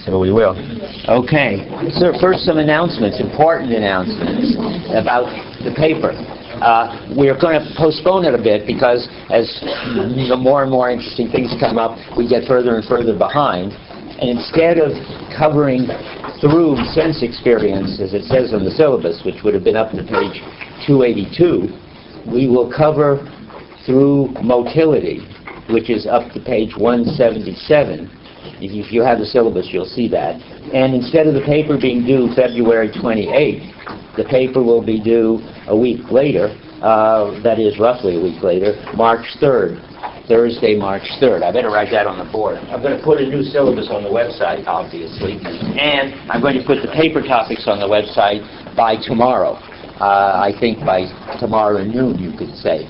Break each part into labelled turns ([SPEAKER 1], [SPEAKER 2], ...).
[SPEAKER 1] So we will. Okay. So first, some announcements, important announcements about the paper. We're going to postpone it a bit because as more and more interesting things come up, we get further and further behind. And instead of covering through sense experience, as it says on the syllabus, which would have been up to page 282, we will cover through motility, which is up to page 177. If you have the syllabus, you'll see that. And instead of the paper being due February 28th, the paper will be due a week later, that is roughly a week later, March 3rd. Thursday, March 3rd. I better write that on the board. I'm going to put a new syllabus on the website, obviously, and I'm going to put the paper topics on the website by tomorrow. I think by tomorrow noon, you could say.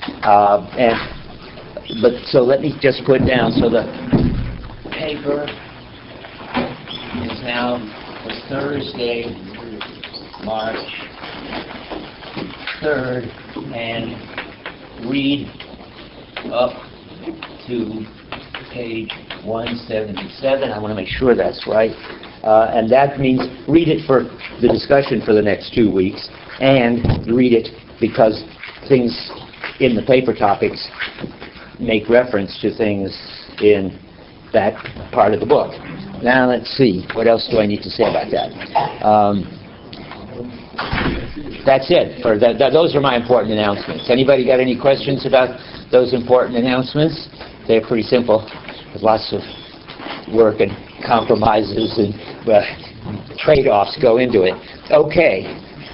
[SPEAKER 1] So let me just put down, so the paper is now Thursday, March 3rd, and read up to page 177. I want to make sure that's right. And that means read it for the discussion for the next 2 weeks, and read it because things in the paper topics make reference to things in that part of the book. Now let's see. What else do I need to say about that? That's it. Those are my important announcements. Anybody got any questions about those important announcements? They're pretty simple. There's lots of work and compromises and trade-offs go into it. Okay.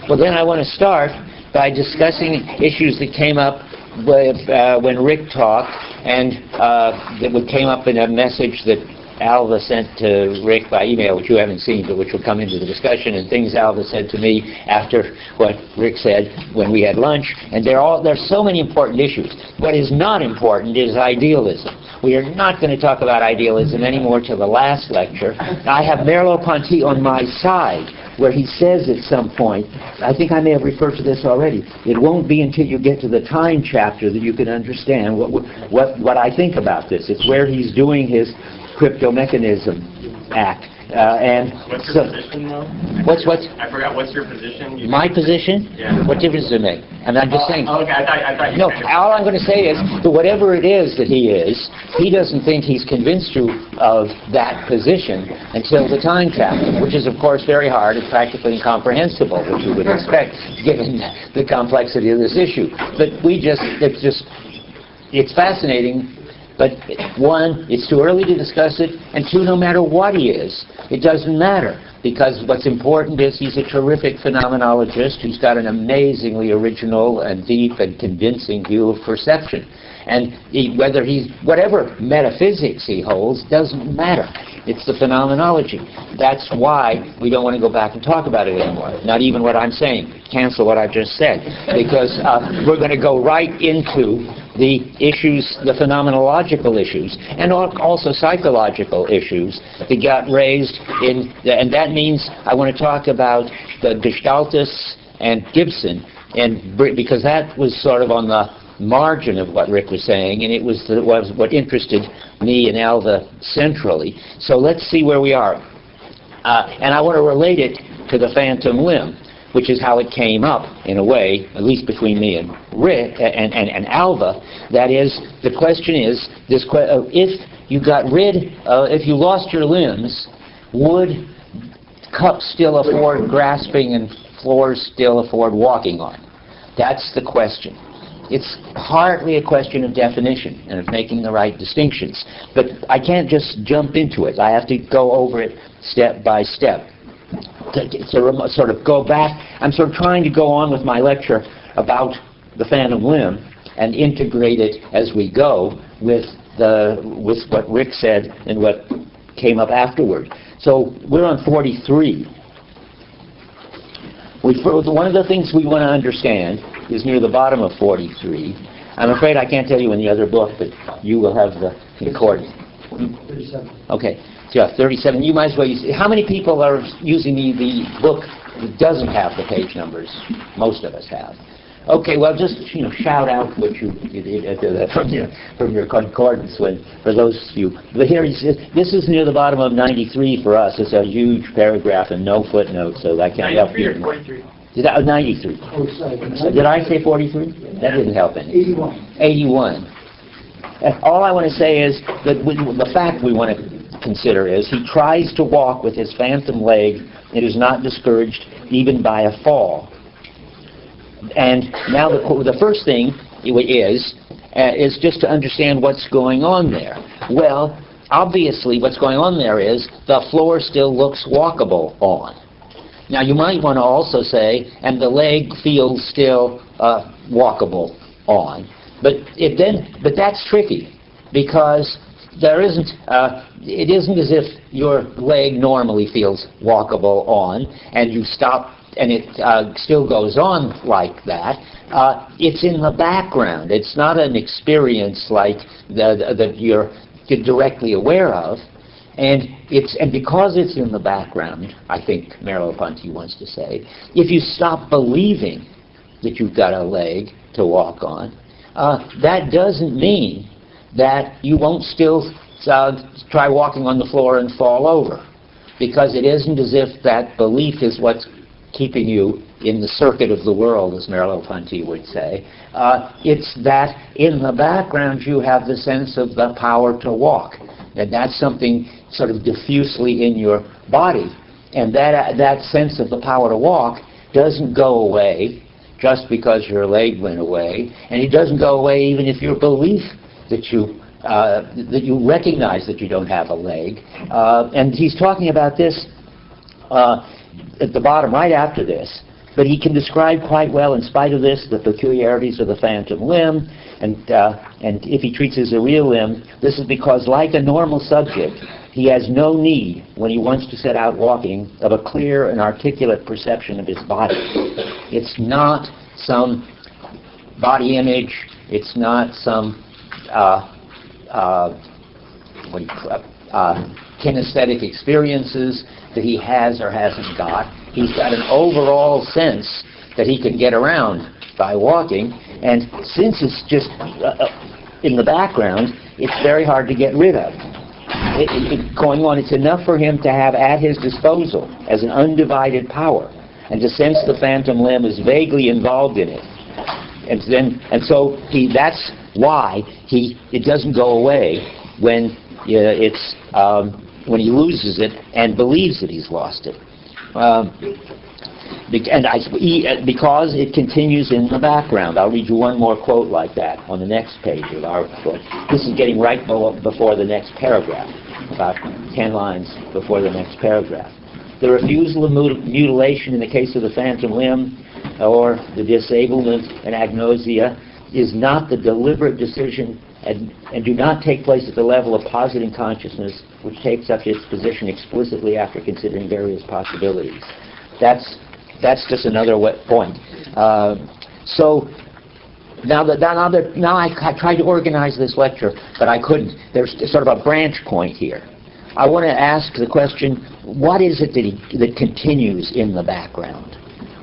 [SPEAKER 1] Well, then I want to start by discussing issues that came up when Rick talked, and that came up in a message that Alva sent to Rick by email, which you haven't seen, but which will come into the discussion, and things Alva said to me after what Rick said when we had lunch. And there's so many important issues. What is not important is idealism. We are not going to talk about idealism anymore till the last lecture. I have Merleau-Ponty on my side, where he says at some point, I think I may have referred to this already, it won't be until you get to the time chapter that you can understand what I think about this. It's where he's doing his crypto-mechanism act.
[SPEAKER 2] What's your position, though?
[SPEAKER 1] What's?
[SPEAKER 2] I forgot. What's your position?
[SPEAKER 1] My position?
[SPEAKER 2] Yeah.
[SPEAKER 1] What difference does it make? I'm just saying.
[SPEAKER 2] Okay, I thought you
[SPEAKER 1] No,
[SPEAKER 2] kind of...
[SPEAKER 1] all I'm going to say is that whatever it is that he is, he doesn't think he's convinced you of that position until the time chapter, which is, of course, very hard and practically incomprehensible, which you would expect, given the complexity of this issue. But it's fascinating. But one, it's too early to discuss it, and two, no matter what he is, it doesn't matter, because what's important is he's a terrific phenomenologist who's got an amazingly original and deep and convincing view of perception. And whatever metaphysics he holds doesn't matter. It's the phenomenology. That's why we don't want to go back and talk about it anymore. Not even what I'm saying. Cancel what I've just said. Because we're going to go right into the issues, the phenomenological issues, and also psychological issues that got raised and that means I want to talk about the Gestaltists and Gibson, and because that was sort of on the margin of what Rick was saying, and it was what interested me and Alva centrally. So let's see where we are. And I want to relate it to the phantom limb, which is how it came up, in a way, at least between me and Rick and Alva. That is, the question is, if you lost your limbs, would cups still afford grasping and floors still afford walking on? That's the question. It's partly a question of definition and of making the right distinctions. But I can't just jump into it. I have to go over it step by step. To sort of go back, I'm sort of trying to go on with my lecture about the phantom limb and integrate it as we go with what Rick said and what came up afterward. So we're on 43. One of the things we want to understand is near the bottom of 43. I'm afraid I can't tell you in the other book, but you will have the recording.
[SPEAKER 3] 37.
[SPEAKER 1] Okay. Yeah, 37. You might as well use. How many people are using the book that doesn't have the page numbers? Most of us have. Okay, well, just shout out what you did from your concordance for those few. But here he says, this is near the bottom of 93 for us. It's a huge paragraph and no footnote, so I can't help you.
[SPEAKER 2] 43.
[SPEAKER 1] 93.
[SPEAKER 3] Oh, sorry.
[SPEAKER 1] So did I say 43? That didn't help any.
[SPEAKER 3] 81.
[SPEAKER 1] 81. All I want to say is that the fact we want to consider is he tries to walk with his phantom leg. It is not discouraged even by a fall. And now the first thing is just to understand what's going on there. Well, obviously what's going on there is the floor still looks walkable on. Now you might want to also say, and the leg feels still walkable on. But that's tricky, because it isn't as if your leg normally feels walkable on, and you stop and it still goes on like that. It's in the background. It's not an experience like that you're directly aware of, and because it's in the background, I think Merleau-Ponty wants to say, if you stop believing that you've got a leg to walk on, that doesn't mean that you won't still try walking on the floor and fall over, because it isn't as if that belief is what's keeping you in the circuit of the world, as Merleau-Ponty would say. It's that in the background you have the sense of the power to walk, and that's something sort of diffusely in your body, and that sense of the power to walk doesn't go away just because your leg went away, and it doesn't go away even if your belief that you recognize that you don't have a leg. And he's talking about this at the bottom, right after this. But he can describe quite well, in spite of this, the peculiarities of the phantom limb, and if he treats it as a real limb, this is because, like a normal subject, he has no need, when he wants to set out walking, of a clear and articulate perception of his body. It's not some body image, it's not some kinesthetic experiences that he has or hasn't got. He's got an overall sense that he can get around by walking, and since it's just in the background, it's very hard to get rid of. Going on, it's enough for him to have at his disposal as an undivided power, and to sense the phantom limb is vaguely involved in it. And so that's why it doesn't go away when when he loses it and believes that he's lost it. Because it continues in the background. I'll read you one more quote like that on the next page of our book. This is getting right before the next paragraph, about 10 lines before the next paragraph. The refusal of mutilation in the case of the phantom limb, or the disablement and agnosia, is not the deliberate decision and do not take place at the level of positing consciousness, which takes up its position explicitly after considering various possibilities. That's just another point. So now I tried to organize this lecture, but I couldn't. There's sort of a branch point here. I want to ask the question: what is it that continues in the background?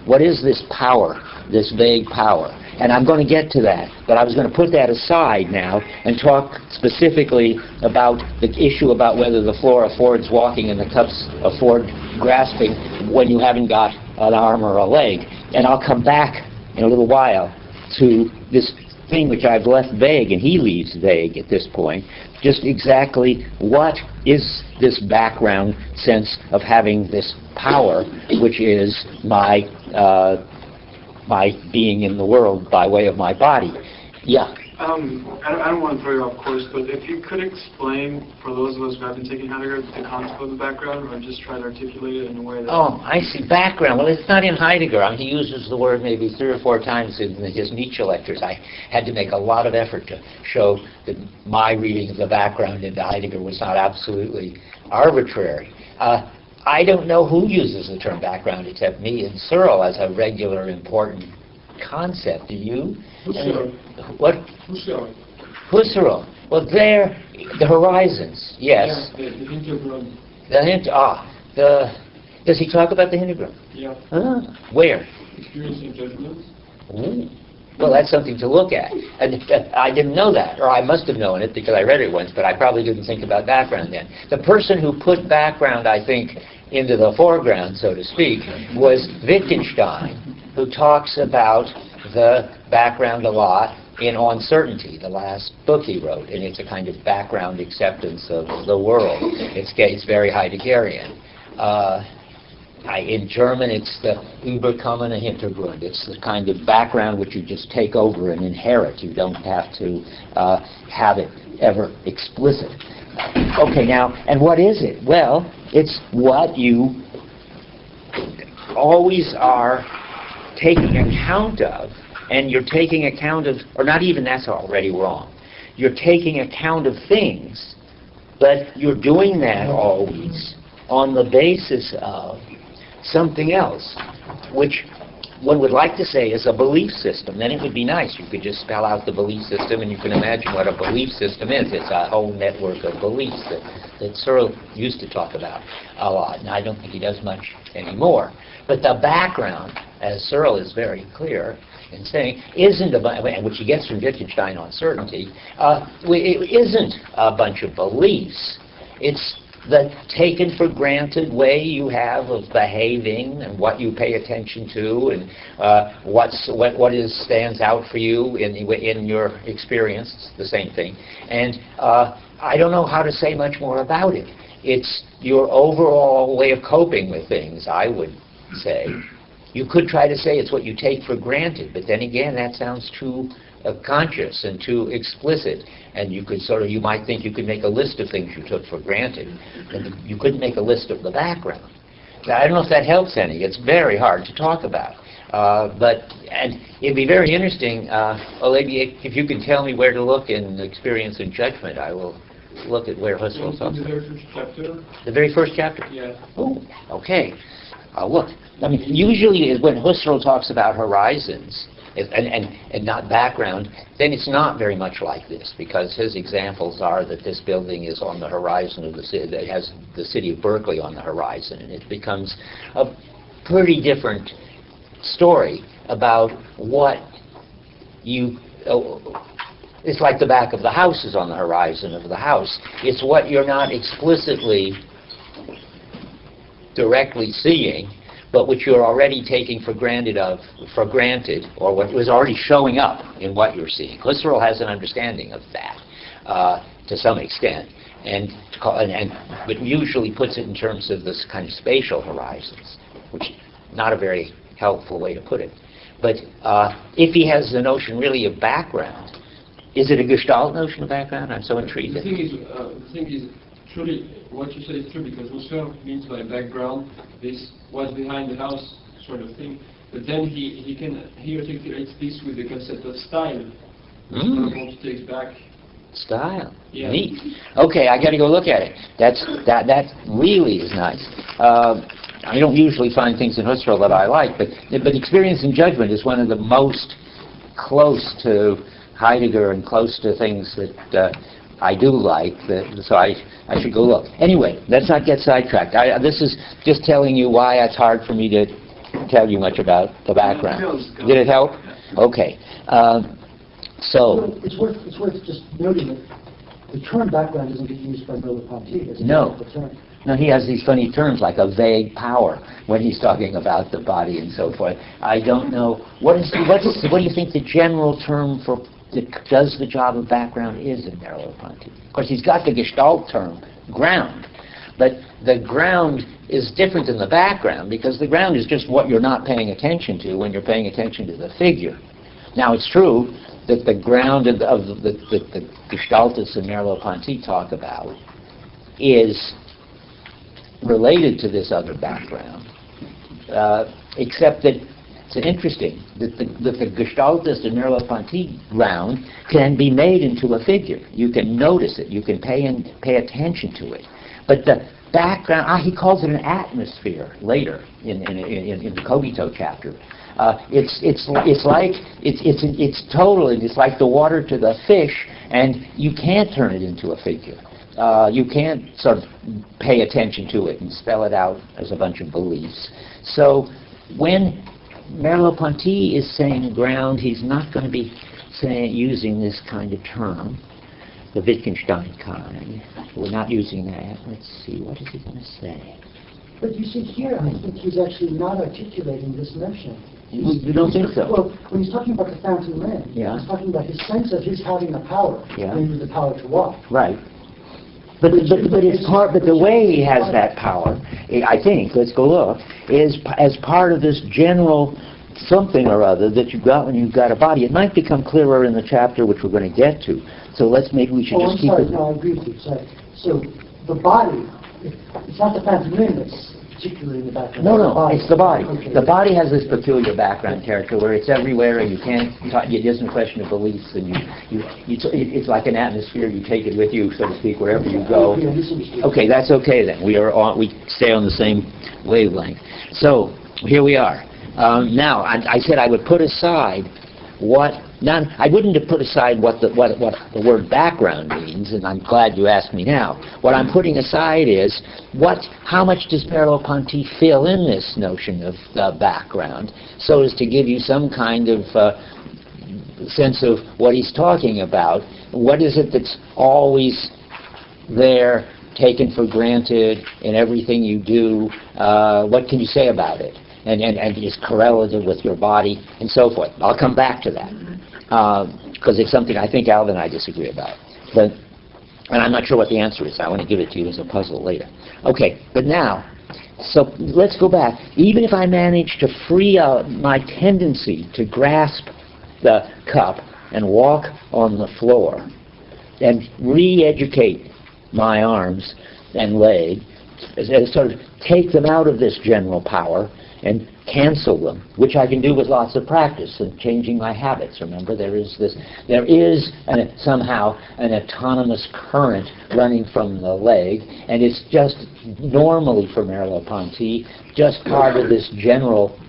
[SPEAKER 1] What is this power, this vague power? And I'm going to get to that, but I was going to put that aside now and talk specifically about the issue about whether the floor affords walking and the cups afford grasping when you haven't got an arm or a leg. And I'll come back in a little while to this thing which I've left vague, and he leaves vague at this point, just exactly what is this background sense of having this power, which is my being in the world by way of my body. Yeah.
[SPEAKER 4] I don't want to throw you off course, but if you could explain, for those of us who haven't taken Heidegger, the concept of the background, or just try to articulate it in a way that...
[SPEAKER 1] Oh, I see. Background. Well, it's not in Heidegger. I mean, he uses the word maybe 3 or 4 times in his Nietzsche lectures. I had to make a lot of effort to show that my reading of the background into Heidegger was not absolutely arbitrary. I don't know who uses the term background except me and Searle as a regular, important concept. Do you?
[SPEAKER 3] Husserl.
[SPEAKER 1] What?
[SPEAKER 3] Husserl.
[SPEAKER 1] Husserl. Well, there, the horizons, yes.
[SPEAKER 3] Yeah, the Hintergrund.
[SPEAKER 1] Does he talk about the Hintergrund?
[SPEAKER 3] Yeah.
[SPEAKER 1] Where?
[SPEAKER 3] Experience and judgment.
[SPEAKER 1] Ooh. Well, that's something to look at. And I didn't know that, or I must have known it because I read it once, but I probably didn't think about background then. The person who put background, I think, into the foreground, so to speak, was Wittgenstein, who talks about the background a lot in Uncertainty, the last book he wrote, and it's a kind of background acceptance of the world. It's very Heideggerian. In German, it's the überkommene Hintergrund. It's the kind of background which you just take over and inherit. You don't have to have it ever explicit. Okay, now, and what is it? Well, it's what you always are taking account of, and you're taking account of, or not even that's already wrong. You're taking account of things, but you're doing that always on the basis of something else, which one would like to say is a belief system. Then it would be nice. You could just spell out the belief system and you can imagine what a belief system is. It's a whole network of beliefs that Searle used to talk about a lot, and I don't think he does much anymore. But the background, as Searle is very clear in saying, isn't which he gets from Wittgenstein on certainty, it isn't a bunch of beliefs. It's the taken for granted way you have of behaving and what you pay attention to and what stands out for you in your experience. It's the same thing. And I don't know how to say much more about it. It's your overall way of coping with things, I would say. You could try to say it's what you take for granted, but then again, that sounds too conscious and too explicit, and you might think you could make a list of things you took for granted, and you couldn't make a list of the background. Now, I don't know if that helps any. It's very hard to talk about, and it'd be very interesting, Olivier, if you can tell me where to look in Experience and Judgment. I will look at where Husserl talks.
[SPEAKER 3] The very first chapter.
[SPEAKER 1] The very first chapter?
[SPEAKER 3] Yeah.
[SPEAKER 1] Oh, okay. Look, I mean, usually when Husserl talks about horizons and not background, then it's not very much like this, because his examples are that this building is on the horizon of the city, that has the city of Berkeley on the horizon, and it becomes a pretty different story about what it's like the back of the house is on the horizon of the house. It's what you're not explicitly directly seeing, but which you're already taking for granted, or what was already showing up in what you're seeing. Husserl has an understanding of that to some extent, but usually puts it in terms of this kind of spatial horizons, which is not a very helpful way to put it. But if he has the notion really of background, is it a Gestalt notion of background? I'm so intrigued.
[SPEAKER 3] The thing is, truly, what you say is true, because Husserl means by background this what's behind the house sort of thing. But then he articulates this with the concept of style. Ponty takes back.
[SPEAKER 1] Style.
[SPEAKER 3] Yeah.
[SPEAKER 1] Neat. Okay, I got to go look at it. That really is nice. I don't usually find things in Husserl that I like, but Experience and Judgment is one of the most close to Heidegger and close to things that I do like, so I should go look. Anyway, let's not get sidetracked. This is just telling you why it's hard for me to tell you much about the background. Did it help? Okay. So
[SPEAKER 5] it's worth just noting that the term background doesn't get used by Merleau-Ponty.
[SPEAKER 1] No. No, he has these funny terms like a vague power when he's talking about the body and so forth. I don't know. What do you think the general term for that does the job of background is in Merleau-Ponty? Of course, he's got the Gestalt term, ground, but the ground is different than the background, because the ground is just what you're not paying attention to when you're paying attention to the figure. Now, it's true that the ground of the Gestaltists and Merleau-Ponty talk about is related to this other background, except that it's interesting that the Gestaltist and Merleau-Ponty ground can be made into a figure. You can notice it. You can pay attention to it. But the background, he calls it an atmosphere later in the Cogito chapter. It's like the water to the fish, and you can't turn it into a figure. You can't sort of pay attention to it and spell it out as a bunch of beliefs. So when Merleau-Ponty is saying ground. He's not going to be using this kind of term, the Wittgenstein kind. We're not using that. Let's see, what is he going to say?
[SPEAKER 5] But you see here, I think he's actually not articulating this notion.
[SPEAKER 1] You don't think so?
[SPEAKER 5] Well, when he's talking about the phantom limb,
[SPEAKER 1] Yeah.
[SPEAKER 5] he's talking about his sense of his having a power,
[SPEAKER 1] Yeah.
[SPEAKER 5] namely the power to walk.
[SPEAKER 1] Right. But it's part. But the way he has that power, I think, let's go look, is as part of this general something or other that you've got when you've got a body. It might become clearer in the chapter which we're going to get to. So maybe we should
[SPEAKER 5] Oh,
[SPEAKER 1] just
[SPEAKER 5] I'm
[SPEAKER 1] keep
[SPEAKER 5] sorry.
[SPEAKER 1] it.
[SPEAKER 5] No, I agree with you. Sorry. So the body, it's not the phantom limb that's particularly in the background.
[SPEAKER 1] No, it's the body.
[SPEAKER 5] Okay.
[SPEAKER 1] The body has this peculiar background character where it's everywhere, and you can't. It isn't a question of beliefs, and it's like an atmosphere. You take it with you, so to speak, wherever you go.
[SPEAKER 5] Okay, I misunderstood.
[SPEAKER 1] Okay, that's okay then. We stay on the same wavelength. So here we are. Now I said I would put aside I wouldn't have put aside what the word background means, and I'm glad you asked me now. What I'm putting aside is how much does Merleau-Ponty fill in this notion of background, so as to give you some kind of sense of what he's talking about. What is it that's always there, taken for granted in everything you do? What can you say about it? And is correlative with your body, and so forth. I'll come back to that, because it's something I think Alvin and I disagree about. And I'm not sure what the answer is. I want to give it to you as a puzzle later. Okay, but now, so let's go back. Even if I manage to free out my tendency to grasp the cup and walk on the floor, and re-educate my arms and leg, sort of take them out of this general power, and cancel them, which I can do with lots of practice and changing my habits. Remember, there is somehow an autonomous current running from the leg, and it's just normally for Merleau-Ponty just part of this general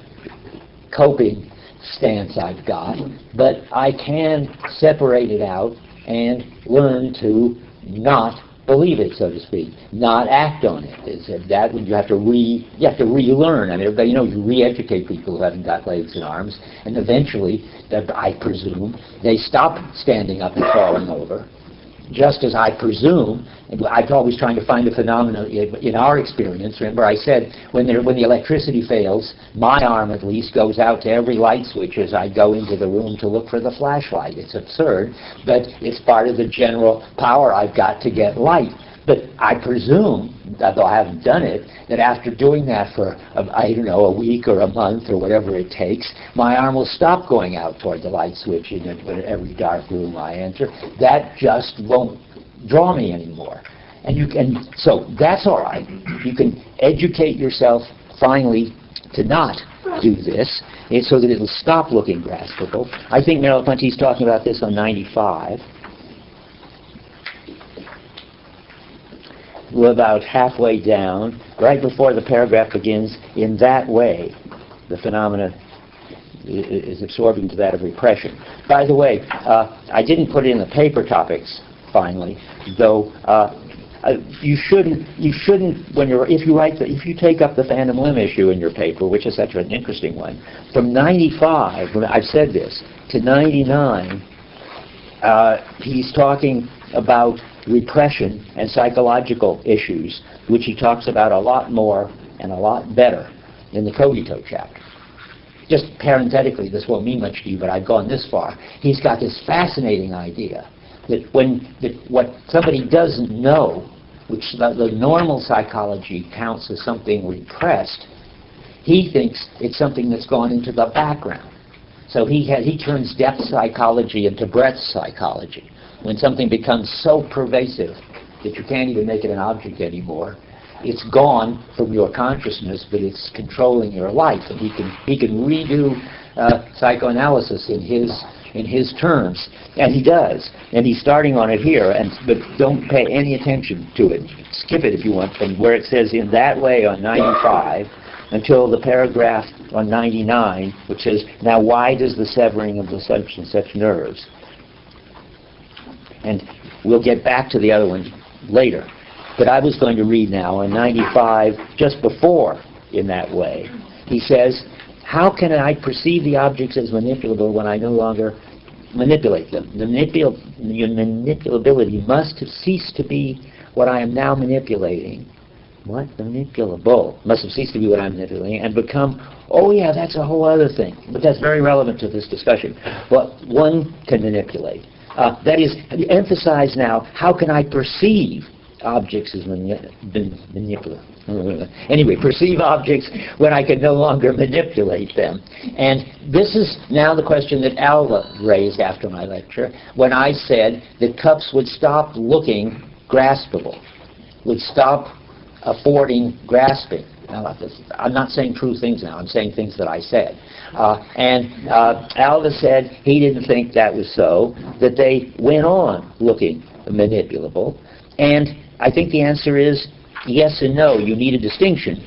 [SPEAKER 1] coping stance I've got, but I can separate it out and learn to not believe it, so to speak, not act on it. You have to relearn. I mean, everybody knows you re-educate people who haven't got legs and arms, and eventually, I presume, they stop standing up and falling over. Just as I presume, and I'm always trying to find a phenomenon in our experience. Remember, I said when the electricity fails, my arm at least goes out to every light switch as I go into the room to look for the flashlight. It's absurd, but it's part of the general power I've got to get light. But I presume, though I haven't done it, that after doing that for, a week or a month or whatever it takes, my arm will stop going out toward the light switch in every dark room I enter. That just won't draw me anymore. So that's all right. You can educate yourself finally to not do this, so that it'll stop looking graspable. I think Merleau-Ponty's talking about this on 95. We're about halfway down, right before the paragraph begins. In that way, the phenomena is absorbing to that of repression. By the way, I didn't put in the paper topics finally, though. You shouldn't if you take up the phantom limb issue in your paper, which is such an interesting one. From 95, I've said this, to 99, he's talking about repression and psychological issues, which he talks about a lot more and a lot better in the Cogito chapter. Just parenthetically, this won't mean much to you, but I've gone this far. He's got this fascinating idea that what somebody doesn't know, which the normal psychology counts as something repressed, he thinks it's something that's gone into the background. So he turns depth psychology into breadth psychology. When something becomes so pervasive that you can't even make it an object anymore, it's gone from your consciousness, but it's controlling your life. And he can redo psychoanalysis in his terms, and he does. And he's starting on it here, but don't pay any attention to it. Skip it if you want, from where it says in that way on 95 until the paragraph on 99, which says, now why does the severing of the such and such nerves? And we'll get back to the other one later. But I was going to read now in 95, just before in that way. He says, how can I perceive the objects as manipulable when I no longer manipulate them? The manipulability must have ceased to be what I am now manipulating. What? Manipulable. Must have ceased to be what I'm manipulating and become, oh yeah, that's a whole other thing. But that's very relevant to this discussion. What one can manipulate. That is, emphasize now, how can I perceive objects as manipulable? Anyway, perceive objects when I can no longer manipulate them. And this is now the question that Alva raised after my lecture, when I said that cups would stop looking graspable, would stop affording grasping. Now, I'm not saying true things now, I'm saying things that I said. Alva said he didn't think that was so, that they went on looking manipulable. And I think the answer is yes and no. You need a distinction.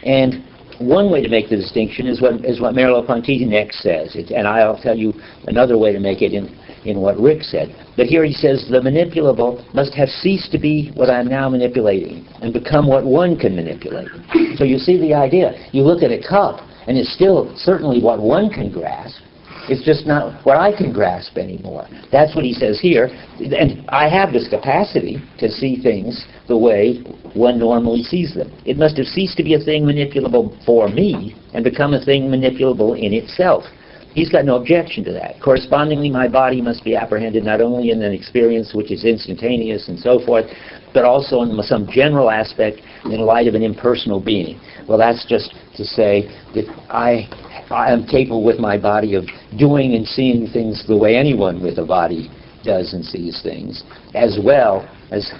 [SPEAKER 1] And one way to make the distinction is what Merleau-Ponty next says. And I'll tell you another way to make it in what Rick said. But here he says the manipulable must have ceased to be what I'm now manipulating and become what one can manipulate. So you see the idea. You look at a cup and it's still certainly what one can grasp. It's just not what I can grasp anymore. That's what he says here. And I have this capacity to see things the way one normally sees them. It must have ceased to be a thing manipulable for me and become a thing manipulable in itself. He's got no objection to that. Correspondingly, my body must be apprehended not only in an experience which is instantaneous and so forth, but also in some general aspect in light of an impersonal being. Well, that's just to say that I am capable with my body of doing and seeing things the way anyone with a body does and sees things, as well as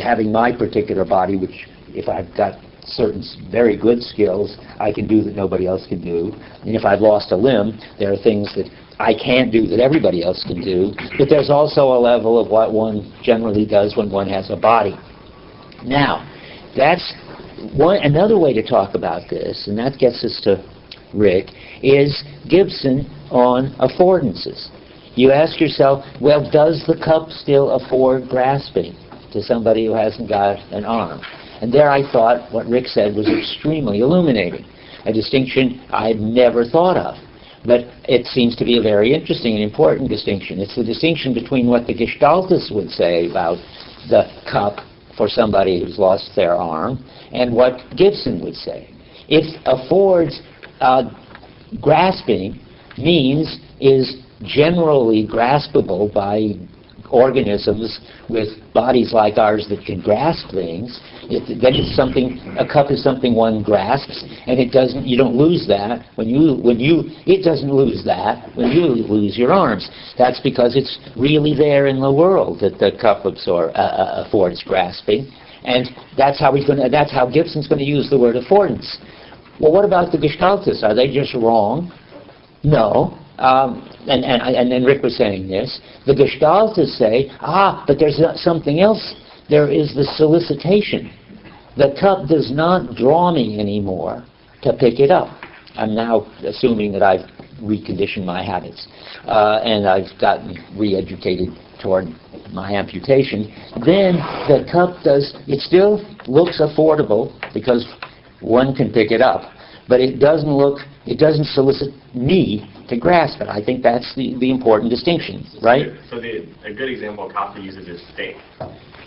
[SPEAKER 1] having my particular body, which if I've got certain very good skills I can do that nobody else can do. And if I've lost a limb, there are things that I can't do that everybody else can do. But there's also a level of what one generally does when one has a body. Now, that's another way to talk about this, and that gets us to Rick, is Gibson on affordances. You ask yourself, well, does the cup still afford grasping to somebody who hasn't got an arm? And there I thought what Rick said was extremely illuminating, a distinction I'd never thought of. But it seems to be a very interesting and important distinction. It's the distinction between what the Gestaltists would say about the cup for somebody who's lost their arm and what Gibson would say. It affords grasping means is generally graspable by organisms with bodies like ours that can grasp things. Then it's something. A cup is something one grasps, and it doesn't. You don't lose that it doesn't lose that when you lose your arms. That's because it's really there in the world that the cup affords grasping, and that's how Gibson's going to use the word affordance. Well, what about the Gestaltists? Are they just wrong? No. And then Rick was saying this. The Gestaltists say, but there's something else. There is the solicitation. The cup does not draw me anymore to pick it up. I'm now assuming that I've reconditioned my habits and I've gotten re-educated toward my amputation. Then the cup it still looks affordable because one can pick it up, but it doesn't solicit me to grasp it. I think that's the important distinction, right?
[SPEAKER 2] So a good example Coffee uses is steak.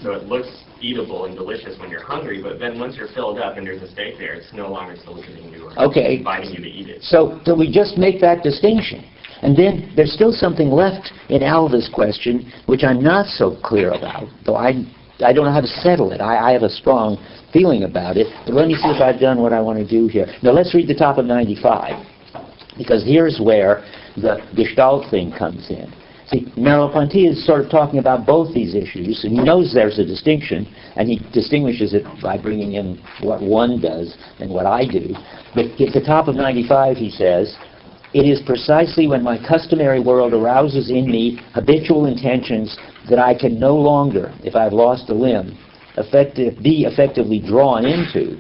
[SPEAKER 2] So it looks eatable and delicious when you're hungry, but then once you're filled up and there's a steak there, it's no longer soliciting you or inviting you to eat it.
[SPEAKER 1] So we just make that distinction. And then there's still something left in Alva's question, which I'm not so clear about, though I don't know how to settle it. I have a strong feeling about it, but let me see if I've done what I want to do here. Now let's read the top of 95, because here's where the Gestalt thing comes in. See, Merleau-Ponty is sort of talking about both these issues, and he knows there's a distinction, and he distinguishes it by bringing in what one does and what I do. But at the top of 95, he says, "It is precisely when my customary world arouses in me habitual intentions that I can no longer, if I've lost a limb, be effectively drawn into,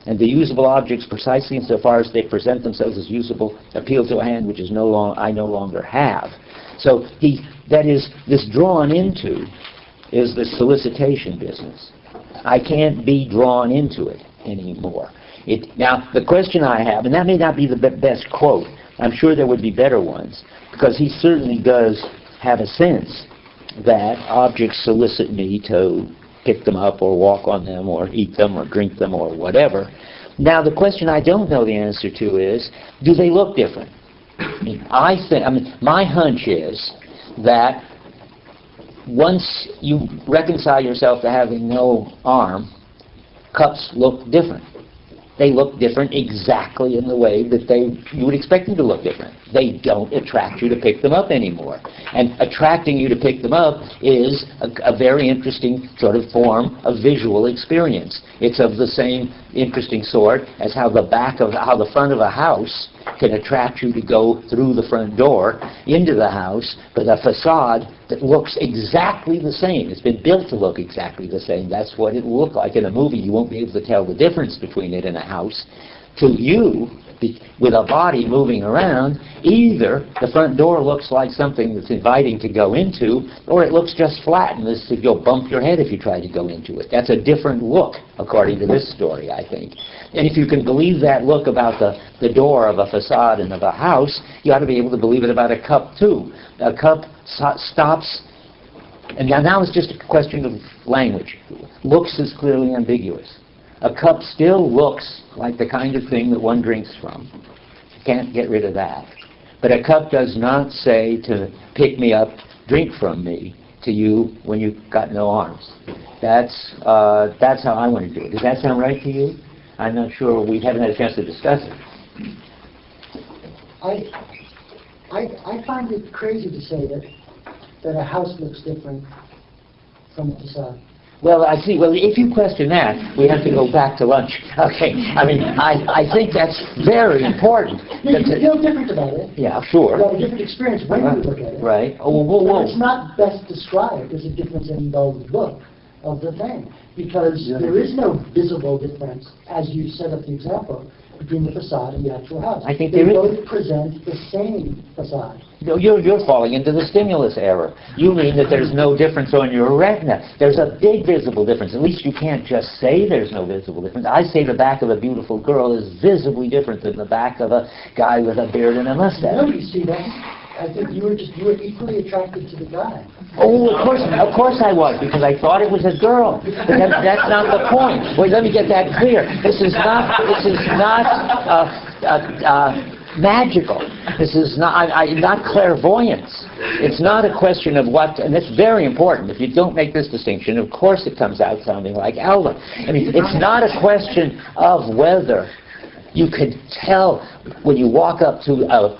[SPEAKER 1] and the usable objects, precisely insofar as they present themselves as usable, appeal to a hand which I no longer have." So that is, this drawn into is the solicitation business. I can't be drawn into it anymore. Now, the question I have, and that may not be the best quote, I'm sure there would be better ones, because he certainly does have a sense that objects solicit me to pick them up or walk on them or eat them or drink them or whatever. Now, the question I don't know the answer to is, do they look different? My hunch is that once you reconcile yourself to having no arm, cups look different. They look different exactly in the way that you would expect them to look different. They don't attract you to pick them up anymore. And attracting you to pick them up is a very interesting sort of form of visual experience. It's of the same interesting sort as how the front of a house can attract you to go through the front door into the house, but a facade that looks exactly the same. It's been built to look exactly the same. That's what it will look like in a movie. You won't be able to tell the difference between it and a house. To you, with a body moving around, either the front door looks like something that's inviting to go into, or it looks just flat and as if you'll bump your head if you try to go into it. That's a different look, according to this story, I think. And if you can believe that look about the door of a facade and of a house, you ought to be able to believe it about a cup, too. A cup stops, and now it's just a question of language. Looks is clearly ambiguous. A cup still looks like the kind of thing that one drinks from. You can't get rid of that. But a cup does not say to pick me up, drink from me, to you when you've got no arms. That's how I want to do it. Does that sound right to you? I'm not sure. We haven't had a chance to discuss it.
[SPEAKER 5] I find it crazy to say that a house looks different from a facade.
[SPEAKER 1] Well, I see. Well, if you question that, we have to go back to lunch. Okay. I mean, I think that's very important.
[SPEAKER 5] You feel different about it.
[SPEAKER 1] Yeah, sure.
[SPEAKER 5] You have a different experience when you look at it.
[SPEAKER 1] Right. Oh, whoa.
[SPEAKER 5] But it's not best described as a difference in the look of the thing, because there is no visible difference, as you set up the example, between the facade and the actual house.
[SPEAKER 1] I think
[SPEAKER 5] they
[SPEAKER 1] there
[SPEAKER 5] both present the same facade.
[SPEAKER 1] No, you're falling into the stimulus error. You mean that there's no difference on your retina. There's a big visible difference. At least you can't just say there's no visible difference. I say the back of a beautiful girl is visibly different than the back of a guy with a beard and a mustache.
[SPEAKER 5] No, you see that. I think you were equally attracted to the guy.
[SPEAKER 1] Oh, of course I was, because I thought it was a girl. But that's not the point. Wait, let me get that clear. This is not magical. This is not clairvoyance. It's not a question of what, and it's very important. If you don't make this distinction, of course it comes out sounding like Alva. I mean, it's not a question of whether you could tell when you walk up to a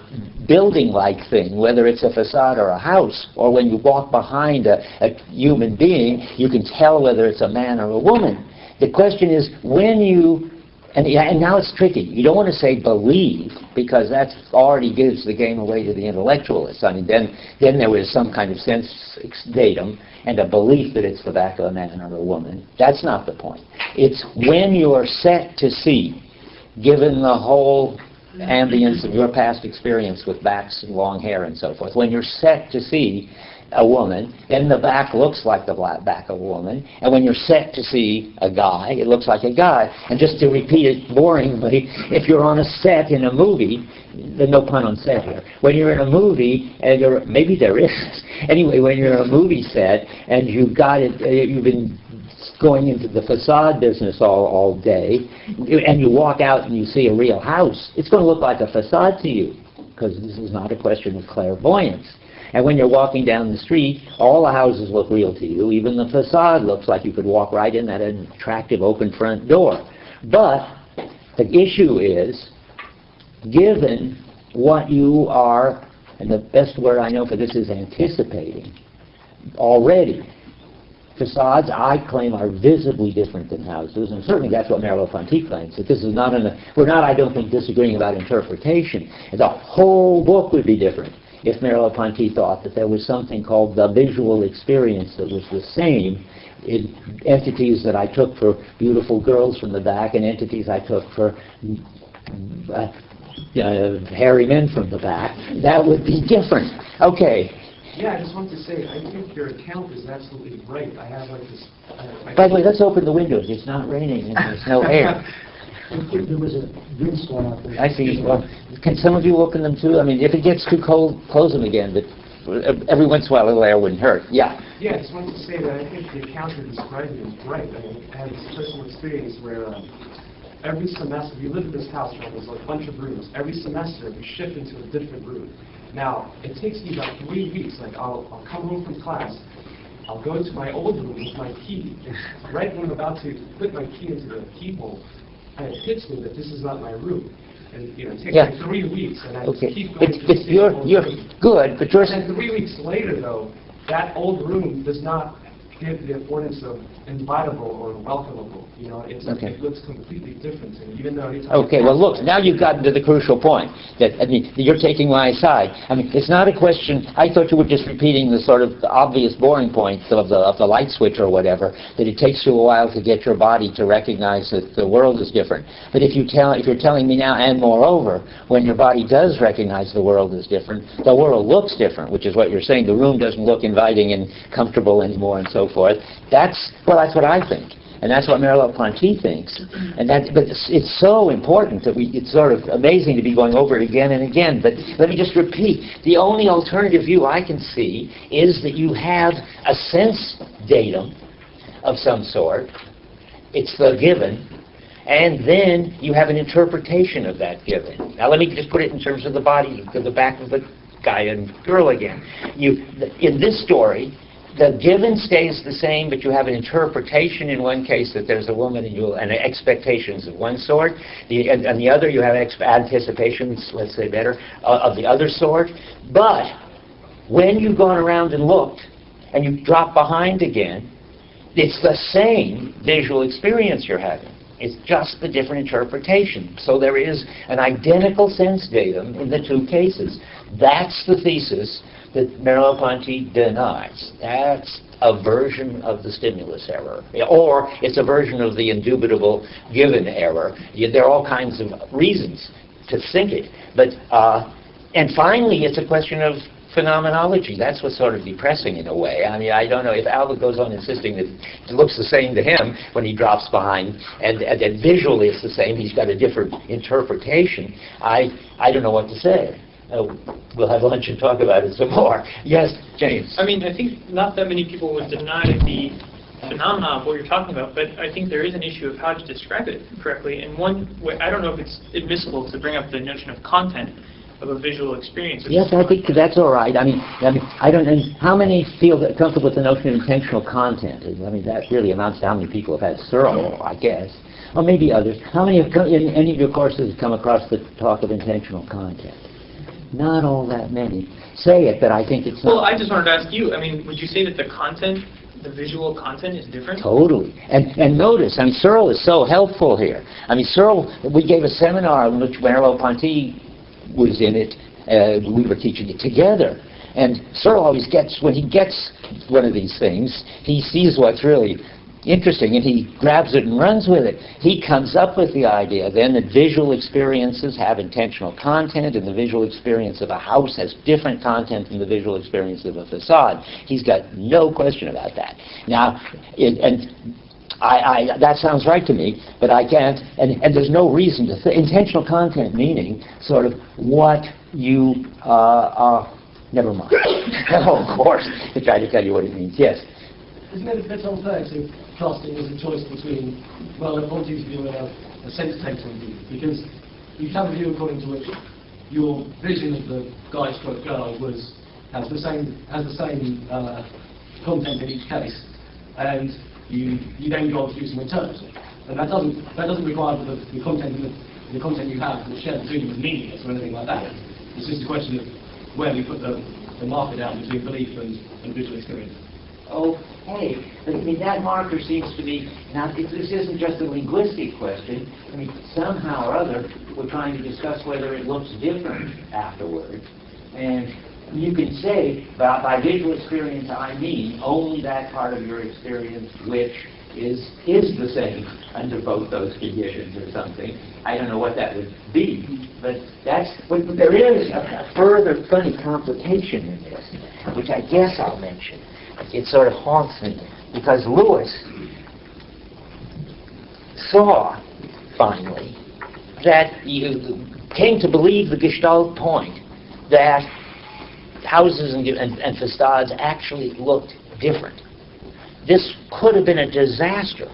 [SPEAKER 1] building-like thing, whether it's a facade or a house, or when you walk behind a human being, you can tell whether it's a man or a woman. The question is when you, and now it's tricky. You don't want to say believe, because that already gives the game away to the intellectualists. I mean, then there was some kind of sense datum and a belief that it's the back of a man or a woman. That's not the point. It's when you're set to see, given the whole ambience of your past experience with backs and long hair and so forth, when you're set to see a woman, then the back looks like the back of a woman, and when you're set to see a guy, it looks like a guy. And just to repeat it boringly, if you're on a set in a movie, there's no pun on set here, when you're in a movie, and maybe there is, anyway, when you're in a movie set, and you've been going into the facade business all day, and you walk out and you see a real house, it's going to look like a facade to you, because this is not a question of clairvoyance. And when you're walking down the street, all the houses look real to you. Even the facade looks like you could walk right in that attractive open front door. But the issue is, given what you are, and the best word I know for this is anticipating, already, facades, I claim, are visibly different than houses, and certainly that's what Merleau-Ponty claims, that this is not we're not, I don't think, disagreeing about interpretation. The whole book would be different if Merleau-Ponty thought that there was something called the visual experience that was the same in entities that I took for beautiful girls from the back and entities I took for hairy men from the back. That would be different. Okay.
[SPEAKER 6] Yeah, I just want to say, I think your account is absolutely right. I have like this...
[SPEAKER 1] By the way, let's open the windows. It's not raining and there's no air.
[SPEAKER 5] There was a windstorm out there.
[SPEAKER 1] I see. Well, can some of you open them too? I mean, if it gets too cold, close them again, but every once in a while a little air wouldn't hurt. Yeah.
[SPEAKER 6] Yeah, I just wanted to say that I think the account you're describing is right. I had this personal experience where every semester, we live in this house, right, there's like a bunch of rooms. Every semester, we shift into a different room. Now, it takes me about 3 weeks. Like, I'll come home from class, I'll go to my old room with my key. Right when I'm about to put my key into the keyhole, and it hits me that this is not my room. And, you know, it takes like 3 weeks, and I keep going to the
[SPEAKER 1] you're good, but you're...
[SPEAKER 6] And 3 weeks later, though, that old room does not give the affordance of invitable or welcomeable. You know, it looks completely different to me, even though it's...
[SPEAKER 1] Okay, well, look, now you've gotten to the crucial point. That, I mean, you're taking my side. I mean, it's not a question... I thought you were just repeating the sort of obvious boring points of the light switch or whatever, that it takes you a while to get your body to recognize that the world is different. But if you're telling me now, and moreover, when your body does recognize the world is different, the world looks different, which is what you're saying. The room doesn't look inviting and comfortable anymore and so forth. That's what I think. And that's what Merleau-Ponty thinks. And but it's so important that it's sort of amazing to be going over it again and again. But let me just repeat. The only alternative view I can see is that you have a sense datum of some sort. It's the given. And then you have an interpretation of that given. Now let me just put it in terms of the body, the back of the guy and girl again. In this story, the given stays the same, but you have an interpretation in one case that there's a woman and expectations of one sort. And the other, you have anticipations, let's say better, of the other sort. But when you've gone around and looked, and you drop behind again, it's the same visual experience you're having. It's just the different interpretation. So there is an identical sense datum in the two cases. That's the thesis that Merleau-Ponty denies. That's a version of the stimulus error. Or it's a version of the indubitable given error. There are all kinds of reasons to think it. But and finally, it's a question of phenomenology. That's what's sort of depressing in a way. I mean, I don't know if Albert goes on insisting that it looks the same to him when he drops behind, and visually it's the same. He's got a different interpretation. I don't know what to say. We'll have lunch and talk about it some more. Yes, James.
[SPEAKER 7] I mean, I think not that many people would deny the phenomena of what you're talking about, but I think there is an issue of how to describe it correctly. And one way, I don't know if it's admissible to bring up the notion of content of a visual experience.
[SPEAKER 1] Yes, I think that's all right. I mean, I don't know how many feel comfortable with the notion of intentional content. I mean, that really amounts to how many people have had Searle, I guess, or maybe others. How many have in any of your courses have come across the talk of intentional content? Not all that many. Say it, but I think it's not.
[SPEAKER 7] Well, I just wanted to ask you, I mean, would you say that the content, the visual content is different?
[SPEAKER 1] Totally. And notice, I mean, Searle is so helpful here. I mean, Searle, we gave a seminar in which Merleau-Ponty was in it. We were teaching it together. And Searle always gets, when he gets one of these things, he sees what's really interesting, and he grabs it and runs with it. He comes up with the idea then that visual experiences have intentional content, and the visual experience of a house has different content than the visual experience of a facade. He's got no question about that. Now, that sounds right to me, but I can't, and there's no reason to think. Intentional content meaning sort of what you, never mind. Oh, of course, to try to tell you what it means. Yes?
[SPEAKER 8] Isn't it a bit unfair to cast it as a choice between, well, a Ponty's view and a sense-taking view? Because you have a view according to which your vision of the guy/girl has the same content in each case, and you then go on to use some interpreter. And that doesn't require that the content you have that's shared between you is meaningless or anything like that. It's just a question of where we put the marker down between belief and visual experience.
[SPEAKER 1] Okay, but I mean, that marker seems to be, now this isn't just a linguistic question. I mean, somehow or other, we're trying to discuss whether it looks different afterward. And you can say, by visual experience, I mean only that part of your experience which is the same under both those conditions or something. I don't know what that would be, but there is a further funny complication in this, which I guess I'll mention. It sort of haunts me, because Lewis saw, finally, that you came to believe the Gestalt point, that houses and facades actually looked different. This could have been a disaster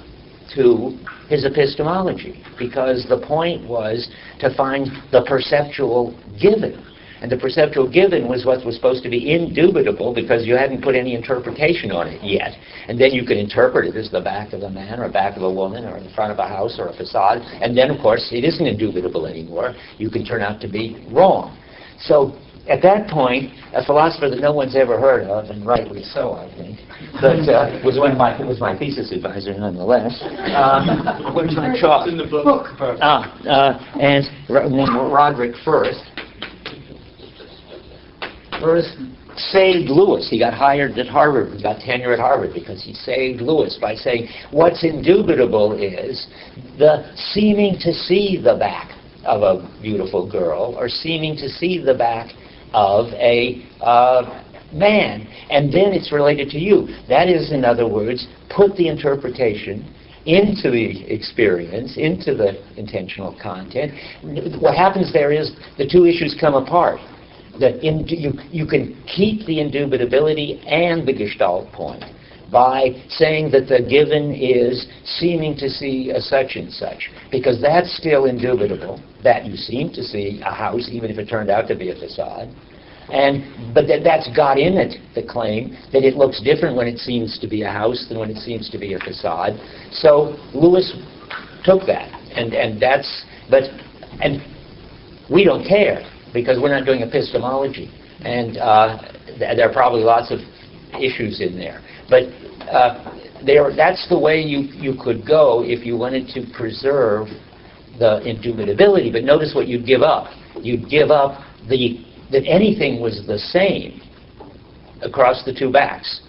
[SPEAKER 1] to his epistemology, because the point was to find the perceptual given. And the perceptual given was what was supposed to be indubitable, because you hadn't put any interpretation on it yet. And then you could interpret it as the back of a man, or a back of a woman, or the front of a house, or a facade. And then, of course, it isn't indubitable anymore. You can turn out to be wrong. So at that point, a philosopher that no one's ever heard of, and rightly so, I think, but was my thesis advisor nonetheless. Where's my chalk?
[SPEAKER 7] It's in the book.
[SPEAKER 1] And Roderick Firth saved Lewis. He got hired at Harvard, he got tenure at Harvard because he saved Lewis by saying what's indubitable is the seeming to see the back of a beautiful girl, or seeming to see the back of a man, and then it's related to you. That is, in other words, put the interpretation into the experience, into the intentional content. What happens there is the two issues come apart. That you can keep the indubitability and the Gestalt point by saying that the given is seeming to see a such and such, because that's still indubitable, that you seem to see a house even if it turned out to be a facade. But that's got in it the claim that it looks different when it seems to be a house than when it seems to be a facade. So Lewis took that, and we don't care, because we're not doing epistemology, and there are probably lots of issues in there. But that's the way you could go if you wanted to preserve the indubitability. But notice what you'd give up. You'd give up that anything was the same across the two backs,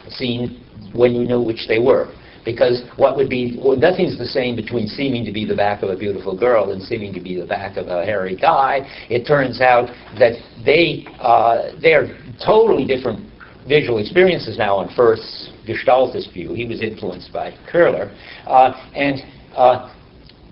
[SPEAKER 1] seen when you knew which they were. Because nothing's the same between seeming to be the back of a beautiful girl and seeming to be the back of a hairy guy. It turns out that they're totally different visual experiences now on Firth's Gestaltist view. He was influenced by Köhler.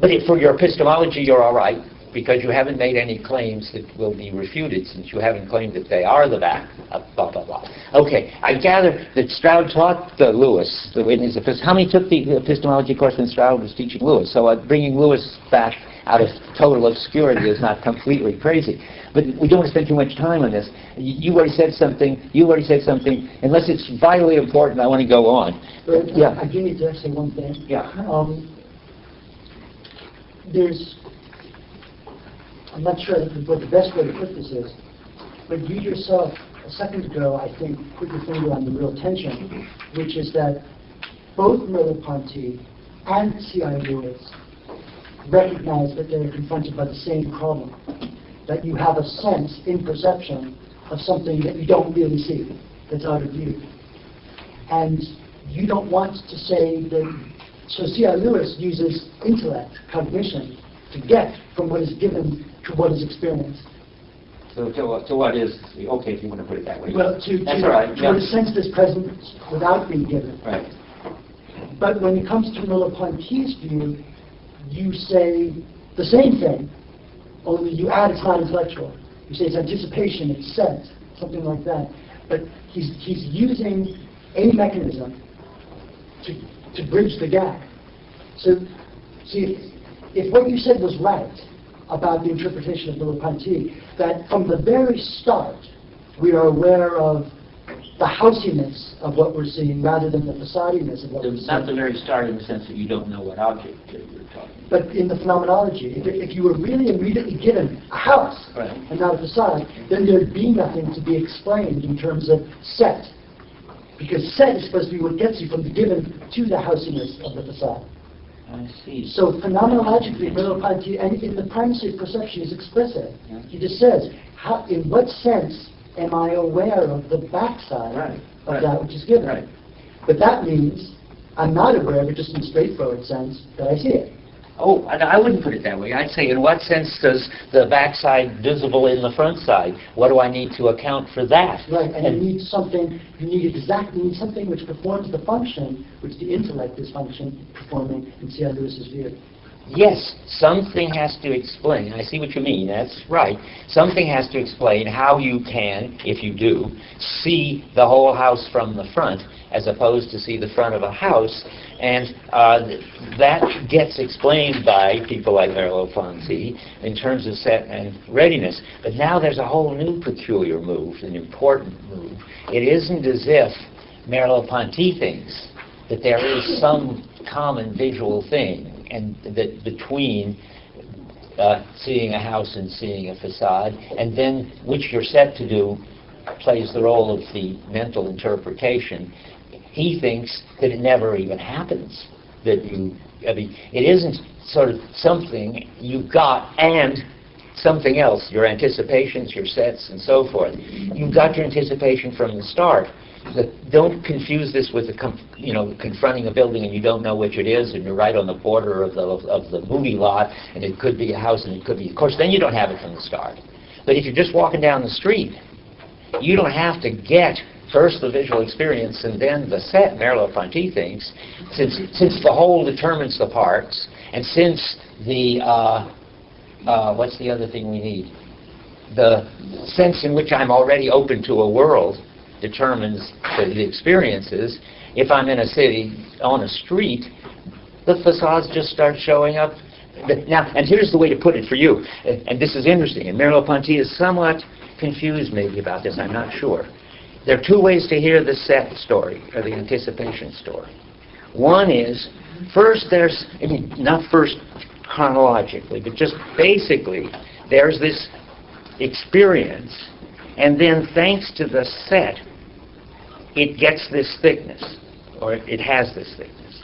[SPEAKER 1] But for your epistemology, you're all right, because you haven't made any claims that will be refuted, since you haven't claimed that they are the back of blah, blah, blah. Okay, I gather that Stroud taught Lewis in his epistemology. How many took the epistemology course when Stroud was teaching Lewis? So bringing Lewis back out of total obscurity is not completely crazy. But we don't want to spend too much time on this. You already said something. Unless it's vitally important, I want to go on.
[SPEAKER 5] But, yeah. I do need to say one thing.
[SPEAKER 1] Yeah.
[SPEAKER 5] I'm not sure what the best way to put this is, but you yourself, a second ago, I think, put your finger on the real tension, which is that both Merleau-Ponty and C.I. Lewis recognize that they're confronted by the same problem, that you have a sense in perception of something that you don't really see, that's out of view. And you don't want to say that, so C.I. Lewis uses intellect, cognition, to get from what is given to what is experienced.
[SPEAKER 1] So to what is, okay, if you want to put it that way.
[SPEAKER 5] Well,
[SPEAKER 1] that's all right.
[SPEAKER 5] To a sense that's present without being given.
[SPEAKER 1] Right.
[SPEAKER 5] But when it comes to Merleau-Ponty's view, you say the same thing, only you add it's not intellectual. You say it's anticipation, it's sense, something like that. But he's using a mechanism to bridge the gap. So, see, if what you said was right about the interpretation of Merleau-Ponty, that from the very start we are aware of the housiness of what we're seeing rather than the facadiness of what we're seeing.
[SPEAKER 1] Not the very start in the sense that you don't know what object you're talking about.
[SPEAKER 5] But in the phenomenology, if you were really immediately given a house
[SPEAKER 1] right.
[SPEAKER 5] and not a facade, then there'd be nothing to be explained in terms of set. Because set is supposed to be what gets you from the given to the housiness of the facade.
[SPEAKER 1] I see.
[SPEAKER 5] So phenomenologically, Merleau-Ponty, and in the primacy of perception, is explicit. Yeah. He just says, in what sense am I aware of the backside of that which is given?
[SPEAKER 1] Right.
[SPEAKER 5] But that means I'm not aware of it just in a straightforward sense that I see it.
[SPEAKER 1] Oh, I wouldn't put it that way. I'd say, in what sense does the backside visible in the front side? What do I need to account for that?
[SPEAKER 5] Right, and you need something. You need something which performs the function which the intellect is performing in C.I. Lewis's view.
[SPEAKER 1] Yes, something has to explain. I see what you mean. That's right. Something has to explain how you can, if you do, see the whole house from the front as opposed to see the front of a house. And that gets explained by people like Merleau-Ponty in terms of set and readiness. But now there's a whole new peculiar move, an important move. It isn't as if Merleau-Ponty thinks that there is some common visual thing and that between seeing a house and seeing a facade, and then which you're set to do plays the role of the mental interpretation. He thinks that it never even happens. That it isn't sort of something you've got and something else, your anticipations, your sets, and so forth. You've got your anticipation from the start. Don't confuse this with confronting a building and you don't know which it is, and you're right on the border of the movie lot, and it could be a house and it could be. Of course, then you don't have it from the start. But if you're just walking down the street, you don't have to get first the visual experience and then the set. Merleau-Ponty thinks, since the whole determines the parts, and since the what's the other thing we need? The sense in which I'm already open to a world determines the experiences. If I'm in a city, on a street, the facades just start showing up. Now, and here's the way to put it for you, and this is interesting, and Merleau-Ponty is somewhat confused maybe about this, I'm not sure. There are two ways to hear the set story, or the anticipation story. One is, first there's, not first chronologically, but just basically, there's this experience, and then thanks to the set, it gets this thickness, or it has this thickness.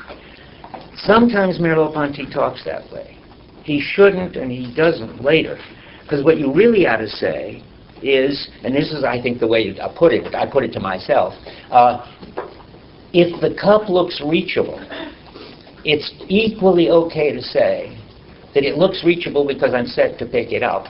[SPEAKER 1] Sometimes Merleau-Ponty talks that way. He shouldn't, and he doesn't later. Because what you really ought to say is, and this is, I think, the way I put it to myself, if the cup looks reachable, it's equally okay to say that it looks reachable because I'm set to pick it up,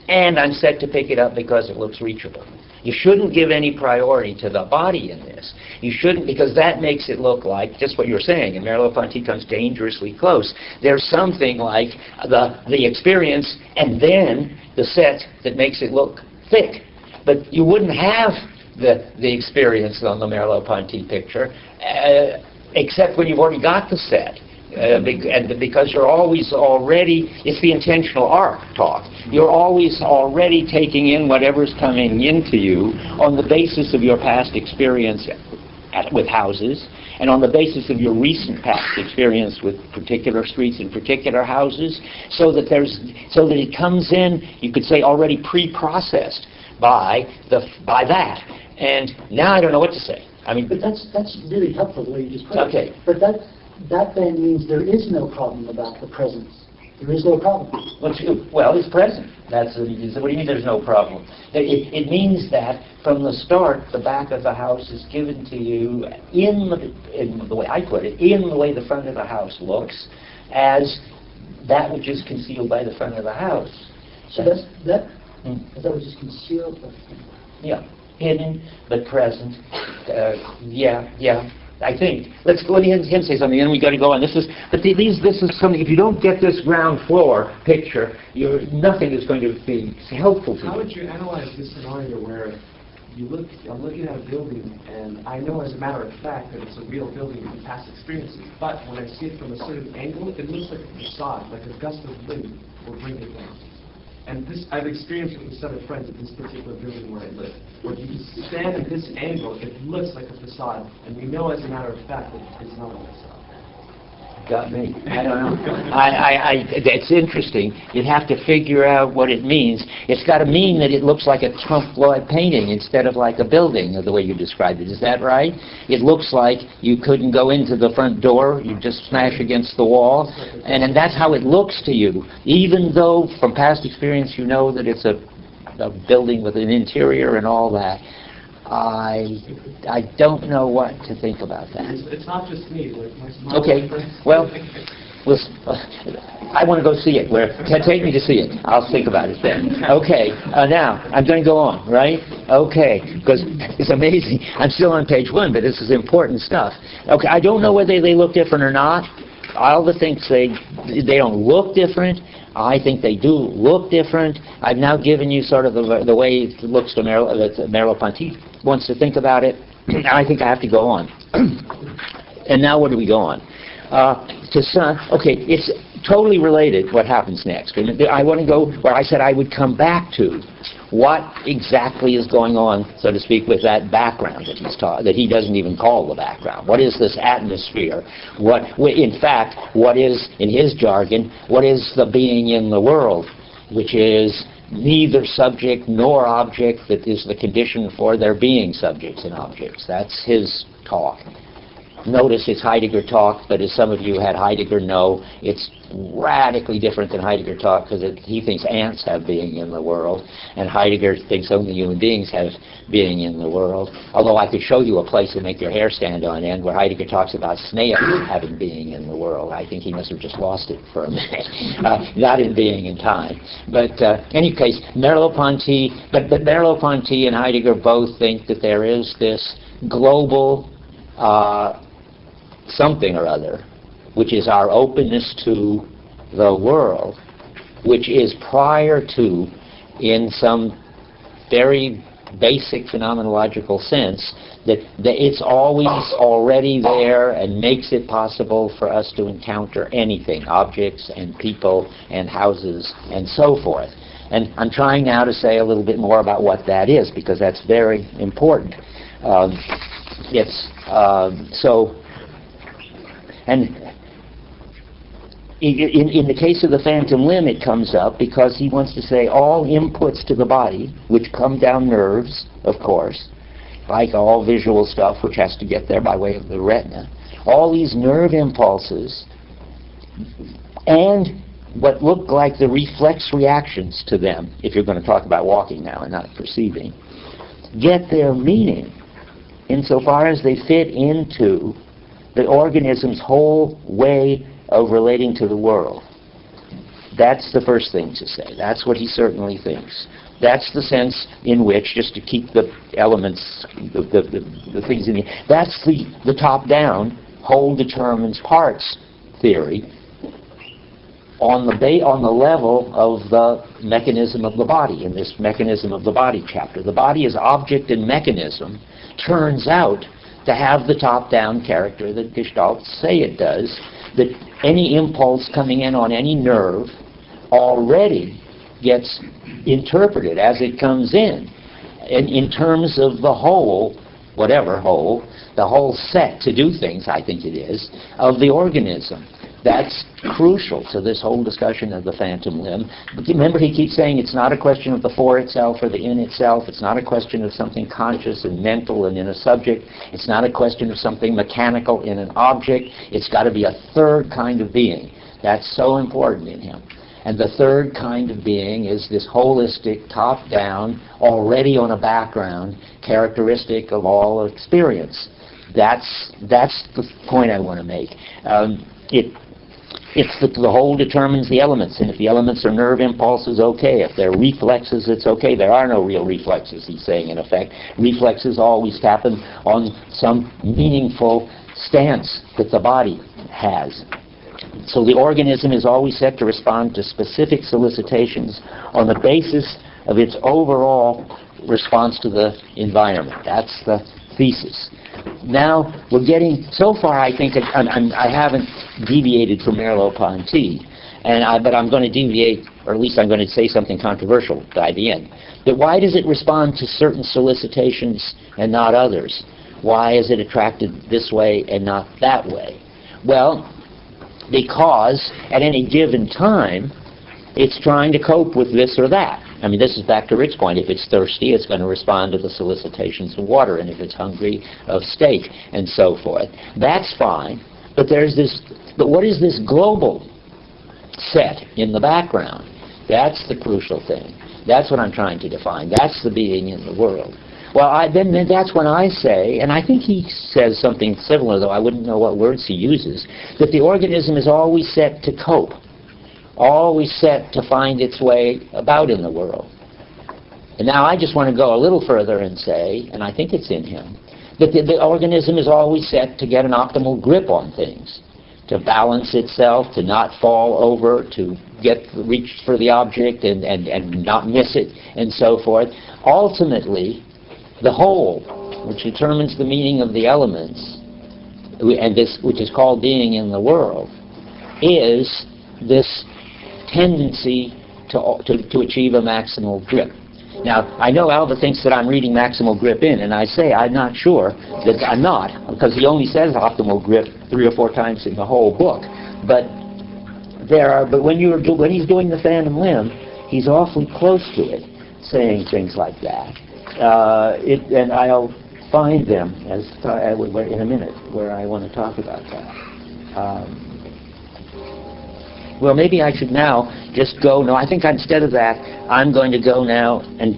[SPEAKER 1] and I'm set to pick it up because it looks reachable. You shouldn't give any priority to the body in this. You shouldn't, because that makes it look like just what you're saying, and Merleau-Ponty comes dangerously close. There's something like the experience and then the set that makes it look thick. But you wouldn't have the experience on the Merleau-Ponty picture except when you've already got the set. And because you're always already, it's the intentional arc talk, you're always already taking in whatever's coming into you on the basis of your past experience with houses, and on the basis of your recent past experience with particular streets and particular houses, so that it comes in, you could say, already pre-processed by that. And now I don't know what to say.
[SPEAKER 5] But that's really helpful the way you just put it.
[SPEAKER 1] Okay.
[SPEAKER 5] But that then means there is no problem about the presence. There is no problem.
[SPEAKER 1] Well, it's present. What do you mean there's no problem? It means that from the start, the back of the house is given to you in the way I put it, in the way the front of the house looks, as that which is concealed by the front of the house.
[SPEAKER 5] So is that which is concealed?
[SPEAKER 1] Yeah, hidden but present. Yeah. I think. Let's let him say something, and we got to go on. This is something. If you don't get this ground floor picture, nothing is going to be helpful to you.
[SPEAKER 6] How would you analyze this scenario where I'm looking at a building, and I know as a matter of fact that it's a real building from past experiences, but when I see it from a certain angle, it looks like a facade, like a gust of wind will bring it down. And this, I've experienced with a set of friends at this particular building where I live. When you stand at this angle, it looks like a facade, and we know as a matter of fact that it's not a facade.
[SPEAKER 1] Got me. I don't know. It's interesting. You'd have to figure out what it means. It's got to mean that it looks like a trompe l'oeil painting instead of like a building, the way you described it. Is that right? It looks like you couldn't go into the front door. You just smash against the wall. And that's how it looks to you. Even though from past experience you know that it's a building with an interior and all that. I don't know what to think about that.
[SPEAKER 6] It's not just me. Like
[SPEAKER 1] okay. Well, I want to go see it. Take me to see it. I'll think about it then. Okay. Now, I'm going to go on, right? Okay. Because it's amazing. I'm still on page 1, but this is important stuff. Okay. I don't know whether they look different or not. All the things they they don't look different. I think they do look different. I've now given you sort of the way it looks to Merleau-Ponty wants to think about it. And I think I have to go on. And now where do we go on? Okay, it's totally related what happens next. And I want to go where I said I would come back to what exactly is going on, so to speak, with that background that he's taught, that he doesn't even call the background. What is this atmosphere? In fact, what is, in his jargon, what is the being in the world, which is neither subject nor object, that is the condition for there being subjects and objects. That's his talk. Notice it's Heidegger talk, but as some of you had Heidegger know, it's radically different than Heidegger talk, because he thinks ants have being in the world, and Heidegger thinks only human beings have being in the world. Although I could show you a place to make your hair stand on end where Heidegger talks about snails having being in the world. I think he must have just lost it for a minute. Not in being in time. But in any case, Merleau-Ponty, but Merleau-Ponty and Heidegger both think that there is this global something or other, which is our openness to the world, which is prior to, in some very basic phenomenological sense, that it's always already there and makes it possible for us to encounter anything, objects and people and houses and so forth. And I'm trying now to say a little bit more about what that is, because that's very important. And in the case of the phantom limb, it comes up because he wants to say all inputs to the body, which come down nerves, of course, like all visual stuff, which has to get there by way of the retina, all these nerve impulses and what look like the reflex reactions to them, if you're going to talk about walking now and not perceiving, get their meaning insofar as they fit into the organism's whole way of relating to the world. That's the first thing to say. That's what he certainly thinks. That's the sense in which, just to keep the elements, the things in the... That's the top-down, whole determines parts theory on the level of the mechanism of the body, in this mechanism of the body chapter. The body as object and mechanism turns out to have the top-down character that Gestalts say it does, that any impulse coming in on any nerve already gets interpreted as it comes in terms of the whole, whatever whole, the whole set to do things, I think it is, of the organism. That's crucial to this whole discussion of the phantom limb. But remember, he keeps saying it's not a question of the for itself or the in itself. It's not a question of something conscious and mental and in a subject. It's not a question of something mechanical in an object. It's got to be a third kind of being. That's so important in him. And the third kind of being is this holistic, top-down, already on a background, characteristic of all experience. That's the point I want to make. It's the whole determines the elements, and if the elements are nerve impulses, okay. If they're reflexes, it's okay. There are no real reflexes, he's saying, in effect. Reflexes always happen on some meaningful stance that the body has. So the organism is always set to respond to specific solicitations on the basis of its overall response to the environment. That's the thesis. Now, we're getting, so far I think I haven't deviated from Merleau-Ponty, but I'm going to deviate, or at least I'm going to say something controversial by the end. That why does it respond to certain solicitations and not others? Why is it attracted this way and not that way? Well, because at any given time, it's trying to cope with this or that. I mean, this is back to Rick's point. If it's thirsty, it's going to respond to the solicitations of water, and if it's hungry, of steak, and so forth. That's fine, but there's this. But what is this global set in the background? That's the crucial thing. That's what I'm trying to define. That's the being in the world. Well, then that's when I say, and I think he says something similar, though I wouldn't know what words he uses, that the organism is always set to cope, always set to find its way about in the world. And now I just want to go a little further and say, and I think it's in him, that the organism is always set to get an optimal grip on things. to balance itself, to not fall over, to reach for the object and not miss it, and so forth. Ultimately, the whole, which determines the meaning of the elements, and this, which is called being in the world, is this tendency to achieve a maximal grip. Now, I know Alva thinks that I'm reading maximal grip in, and I say I'm not sure that I'm not, because he only says optimal grip 3 or 4 times in the whole book. But when he's doing the phantom limb, he's awfully close to it, saying things like that. And I'll find them in a minute where I want to talk about that. Well, maybe I should now just go. No, I think instead of that, I'm going to go now and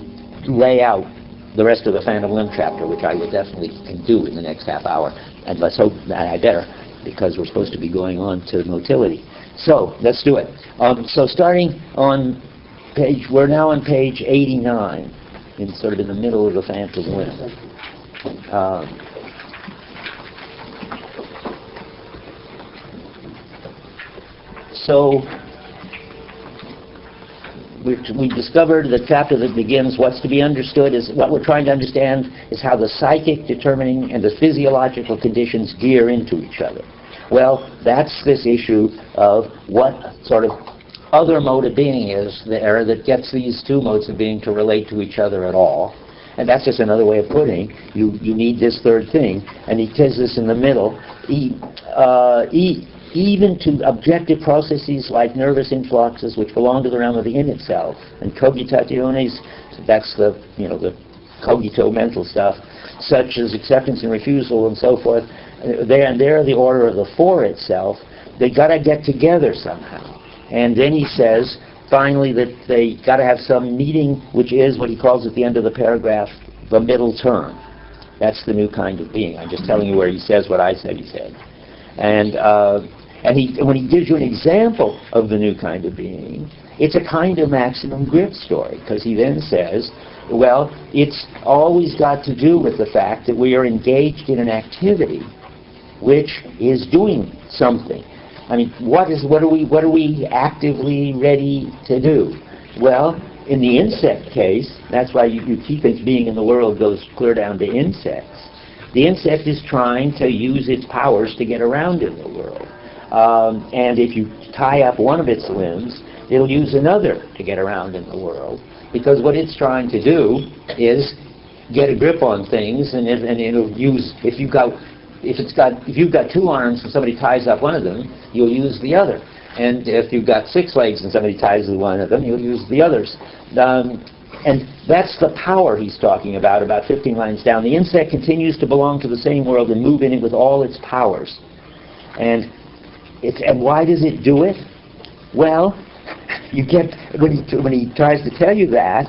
[SPEAKER 1] lay out the rest of the Phantom Limb chapter, which I will definitely can do in the next half hour. And let's hope that I better, because we're supposed to be going on to motility. So let's do it. So starting on we're now on page 89, sort of in the middle of the Phantom Limb. So we discovered the chapter that begins, what's to be understood is, what we're trying to understand is how the psychic determining and the physiological conditions gear into each other. Well, that's this issue of what sort of other mode of being is there that gets these two modes of being to relate to each other at all. And that's just another way of putting, you need this third thing, and he says this in the middle. Even to objective processes like nervous influxes, which belong to the realm of the in itself, and cogitationes, that's the cogito mental stuff, such as acceptance and refusal and so forth. They're the order of the for itself. They got to get together somehow. And then he says, finally, that they got to have some meeting, which is what he calls at the end of the paragraph, the middle term. That's the new kind of being. I'm just telling you where he says what I said he said. And when he gives you an example of the new kind of being, it's a kind of maximum grip story, because he then says, well, it's always got to do with the fact that we are engaged in an activity which is doing something. I mean, what are we actively ready to do? Well, in the insect case, that's why he thinks being in the world goes clear down to insects. The insect is trying to use its powers to get around in the world. And if you tie up one of its limbs, it'll use another to get around in the world. Because what it's trying to do is get a grip on things, and it'll use, if you've got 2 arms and somebody ties up one of them, you'll use the other. And if you've got 6 legs and somebody ties one of them, you'll use the others. And that's the power he's talking about 15 lines down. The insect continues to belong to the same world and move in it with all its powers. And why does it do it? Well, you get, when he tries to tell you that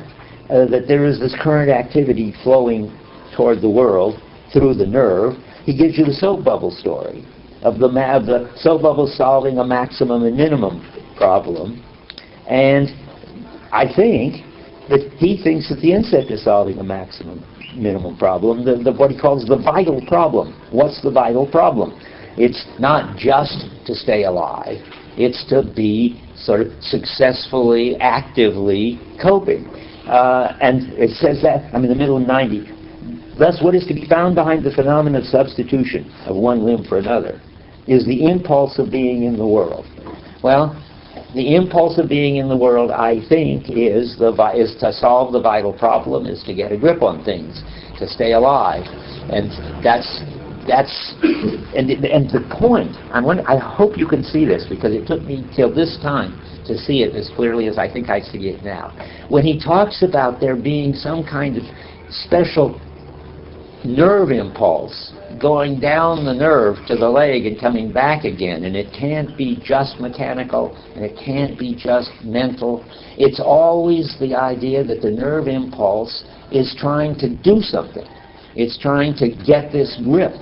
[SPEAKER 1] there is this current activity flowing toward the world through the nerve, he gives you the soap bubble story of the soap bubble solving a maximum and minimum problem. And I think that he thinks that the insect is solving a maximum minimum problem, what he calls the vital problem. What's the vital problem? It's not just to stay alive. It's to be sort of successfully, actively coping. And it says that, I'm in the middle of 90. Thus, what is to be found behind the phenomenon of substitution of one limb for another is the impulse of being in the world. Well, the impulse of being in the world, I think, is to solve the vital problem, is to get a grip on things, to stay alive. And and the point, I hope you can see this, because it took me till this time to see it as clearly as I think I see it now. When he talks about there being some kind of special nerve impulse going down the nerve to the leg and coming back again, and it can't be just mechanical and it can't be just mental, it's always the idea that the nerve impulse is trying to do something. It's trying to get this grip.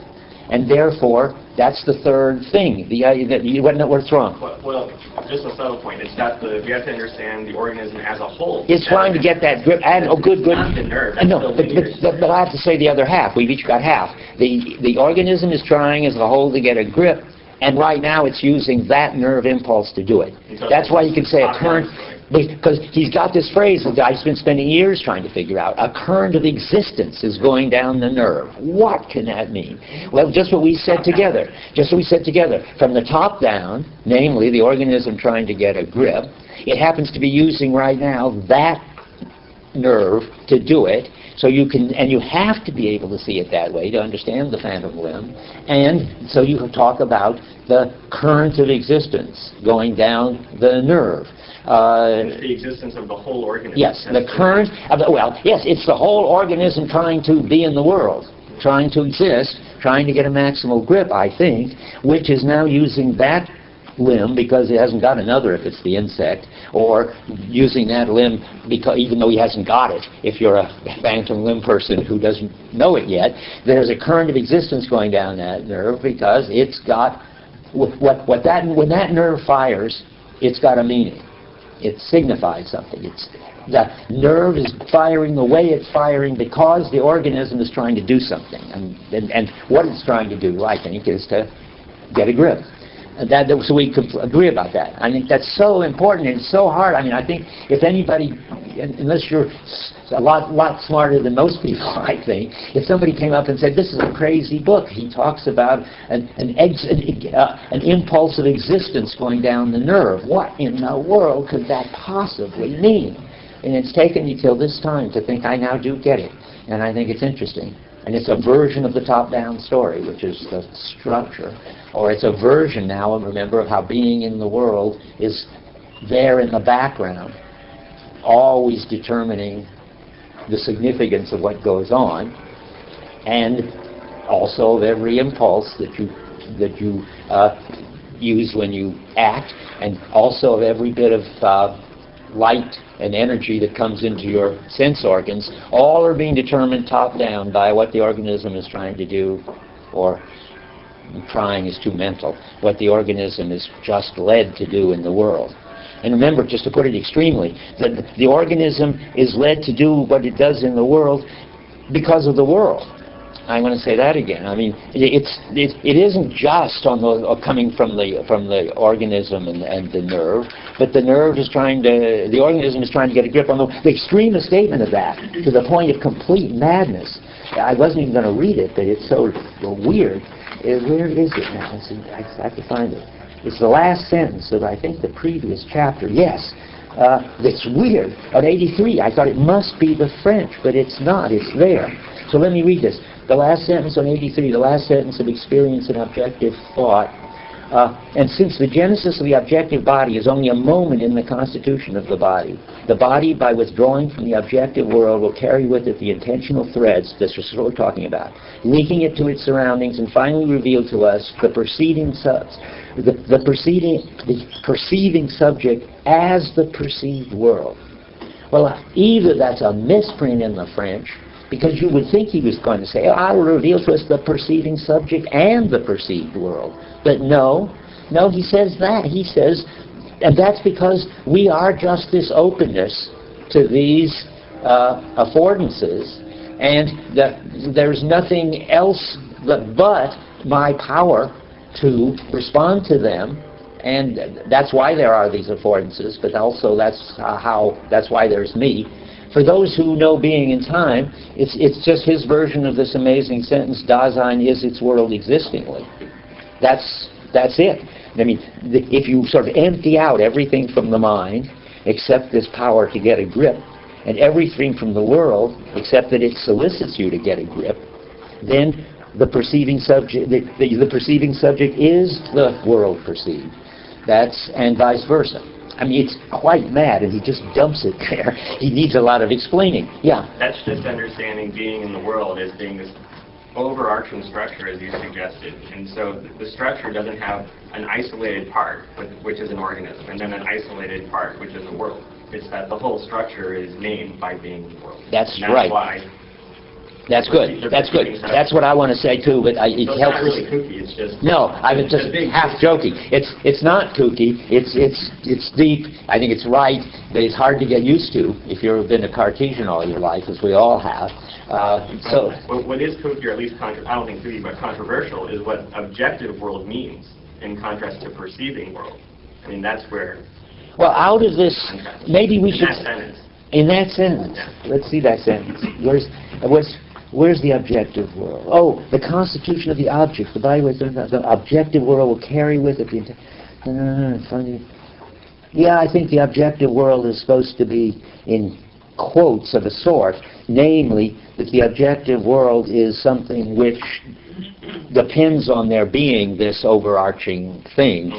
[SPEAKER 1] And therefore, that's the third thing. The idea that what's wrong?
[SPEAKER 2] Well, just a subtle point. It's that we have to understand the organism as a whole.
[SPEAKER 1] It's trying to get that grip. And good.
[SPEAKER 2] Not the nerve.
[SPEAKER 1] No, but I have to say the other half. We've each got half. The organism is trying as a whole to get a grip And right now it's using that nerve impulse to do it. That's why you can say a current, because he's got this phrase that I've been spending years trying to figure out. A current of existence is going down the nerve. What can that mean? Well, just what we said together. Just what we said together. From the top down, namely the organism trying to get a grip, it happens to be using right now that nerve to do it. So you can, and you have to be able to see it that way to understand the phantom limb. And so you can talk about the current of existence going down the nerve.
[SPEAKER 2] It's the existence of the whole organism.
[SPEAKER 1] Yes, the current of the, well, yes, it's the whole organism trying to be in the world, trying to exist, trying to get a maximal grip, I think, which is now using that limb because it hasn't got another if it's the insect, or using that limb because even though he hasn't got it, if you're a phantom limb person who doesn't know it yet, there's a current of existence going down that nerve because it's got when that nerve fires, it's got a meaning. It signifies something. It's the nerve is firing the way it's firing because the organism is trying to do something, and what it's trying to do, I think, is to get a grip. So we could agree about that. I think that's so important and so hard. I mean, I think if anybody, unless you're a lot smarter than most people, I think, if somebody came up and said, this is a crazy book, he talks about an impulse of existence going down the nerve. What in the world could that possibly mean? And it's taken me till this time to think I now do get it. And I think it's interesting. And it's a version of the top-down story, which is the structure. Or it's a version now, remember, of how being in the world is there in the background, always determining the significance of what goes on, and also of every impulse that you use when you act, and also of every bit of light and energy that comes into your sense organs. All are being determined top-down by what the organism is trying to do, or trying is too mental, what the organism is just led to do in the world. And remember, just to put it extremely, that the organism is led to do what it does in the world because of the world. I'm going to say that again. I mean, it isn't just on the coming from the organism and the nerve, but the organism is trying to get a grip on the extremest statement of that, to the point of complete madness. I wasn't even going to read it, but it's so weird. Where is it now? I have to find it. It's the last sentence of, I think, the previous chapter. Yes. It's weird. On 83, I thought it must be the French, but it's not. It's there. So let me read this. The last sentence on 83, the last sentence of experience and objective thought. And since the genesis of the objective body is only a moment in the constitution of the body, by withdrawing from the objective world, will carry with it the intentional threads, this is what we're talking about, linking it to its surroundings and finally reveal to us the perceiving subject as the perceived world. Well, either that's a misprint in the French, because you would think he was going to say, I will reveal to us the perceiving subject and the perceived world. But no, he says that. He says, and that's because we are just this openness to these affordances, and there's nothing else but my power to respond to them. And that's why there are these affordances, but also that's why there's me. For those who know being in time, it's just his version of this amazing sentence, Dasein is its world existingly. That's it. I mean, if you sort of empty out everything from the mind, except this power to get a grip, and everything from the world, except that it solicits you to get a grip, then the perceiving subject, the perceiving subject is the world perceived. And vice versa. I mean, it's quite mad, and he just dumps it there. He needs a lot of explaining. Yeah?
[SPEAKER 2] That's just understanding being in the world as being this overarching structure, as you suggested. And so the structure doesn't have an isolated part, which is an organism, and then an isolated part, which is a world. It's that the whole structure is named by being in the world.
[SPEAKER 1] That's right.
[SPEAKER 2] Why.
[SPEAKER 1] That's good. That's good. That's what I want to say too. But it helps.
[SPEAKER 2] It's not really kooky. It's just
[SPEAKER 1] no. I'm just half joking. It's not kooky. It's deep. I think it's right, but it's hard to get used to if you've been a Cartesian all your life, as we all have.
[SPEAKER 2] What is kooky, or at least I don't think kooky, but controversial, is what objective world means. in contrast to perceiving world. I mean, that's where...
[SPEAKER 1] Well, out of this, maybe we
[SPEAKER 2] in
[SPEAKER 1] should...
[SPEAKER 2] that sentence.
[SPEAKER 1] In that sentence. Let's see that sentence. Where's the objective world? Oh, the constitution of the object. The body was the objective world will carry with it the funny. Yeah, I think the objective world is supposed to be in quotes of a sort, namely that the objective world is something which depends on there being this overarching thing.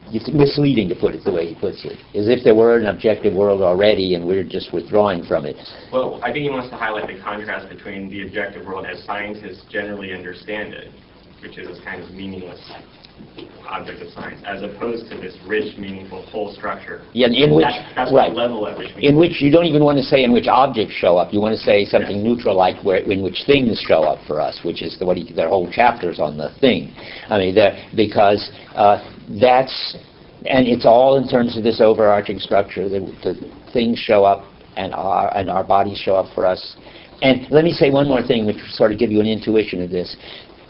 [SPEAKER 1] It's misleading to put it the way he puts it, as if there were an objective world already and we're just withdrawing from it.
[SPEAKER 2] Well, I think he wants to highlight the contrast between the objective world as scientists generally understand it, which is this kind of meaningless object of science, as opposed to this rich, meaningful, whole structure.
[SPEAKER 1] Yeah, in which,
[SPEAKER 2] that's
[SPEAKER 1] right,
[SPEAKER 2] the level at which we...
[SPEAKER 1] in which you don't even want to say in which objects show up. You want to say something neutral, like in which things show up for us, which is their whole chapters on the thing. I mean, because that's... And it's all in terms of this overarching structure. The things show up, and our bodies show up for us. And let me say one more thing, which will sort of give you an intuition of this.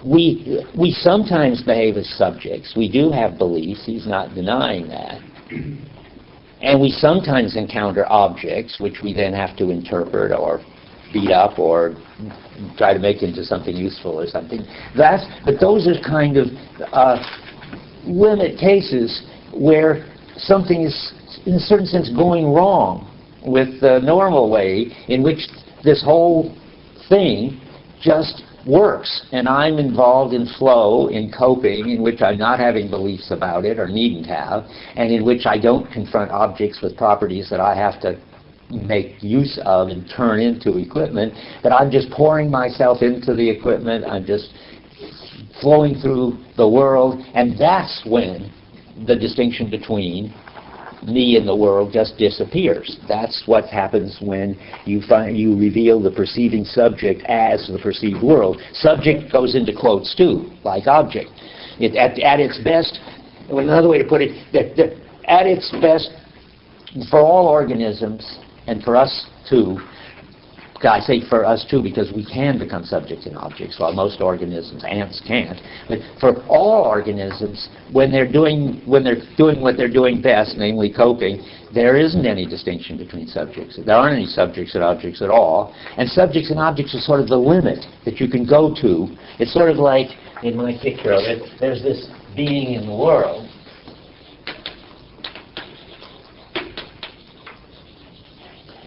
[SPEAKER 1] We sometimes behave as subjects. We do have beliefs. He's not denying that. And we sometimes encounter objects, which we then have to interpret or beat up or try to make into something useful or something. But those are kind of limit cases where something is, in a certain sense, going wrong with the normal way in which this whole thing just works, and I'm involved in flow, in coping, in which I'm not having beliefs about it or needn't have, and in which I don't confront objects with properties that I have to make use of and turn into equipment, but I'm just pouring myself into the equipment, I'm just flowing through the world, and that's when the distinction between me and the world just disappears. That's what happens when you reveal the perceiving subject as the perceived world. Subject goes into quotes too, like object. At its best, another way to put it, at its best, for all organisms, and for us too, I say for us too because we can become subjects and objects, while most organisms, ants, can't. But for all organisms, when they're doing what they're doing best, namely coping, there isn't any distinction between subjects. There aren't any subjects and objects at all. And subjects and objects are sort of the limit that you can go to. It's sort of like, in my picture of it, there's this being in the world.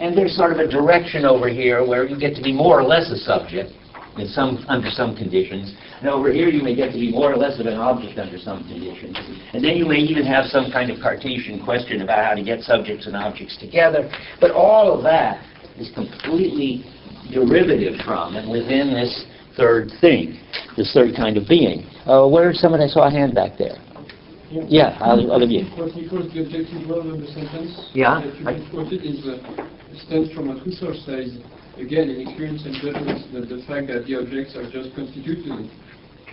[SPEAKER 1] And there's sort of a direction over here where you get to be more or less a subject under some conditions. And over here you may get to be more or less of an object under some conditions. And then you may even have some kind of Cartesian question about how to get subjects and objects together. But all of that is completely derivative from and within this third thing, this third kind of being. Where's somebody? I saw a hand back there. Yeah, Olivier.
[SPEAKER 3] What he calls the objective world of the sentence,
[SPEAKER 1] Yeah.
[SPEAKER 3] that you quoted stems from what Husserl says, again, in experience and judgment, that the fact that the objects are just constituted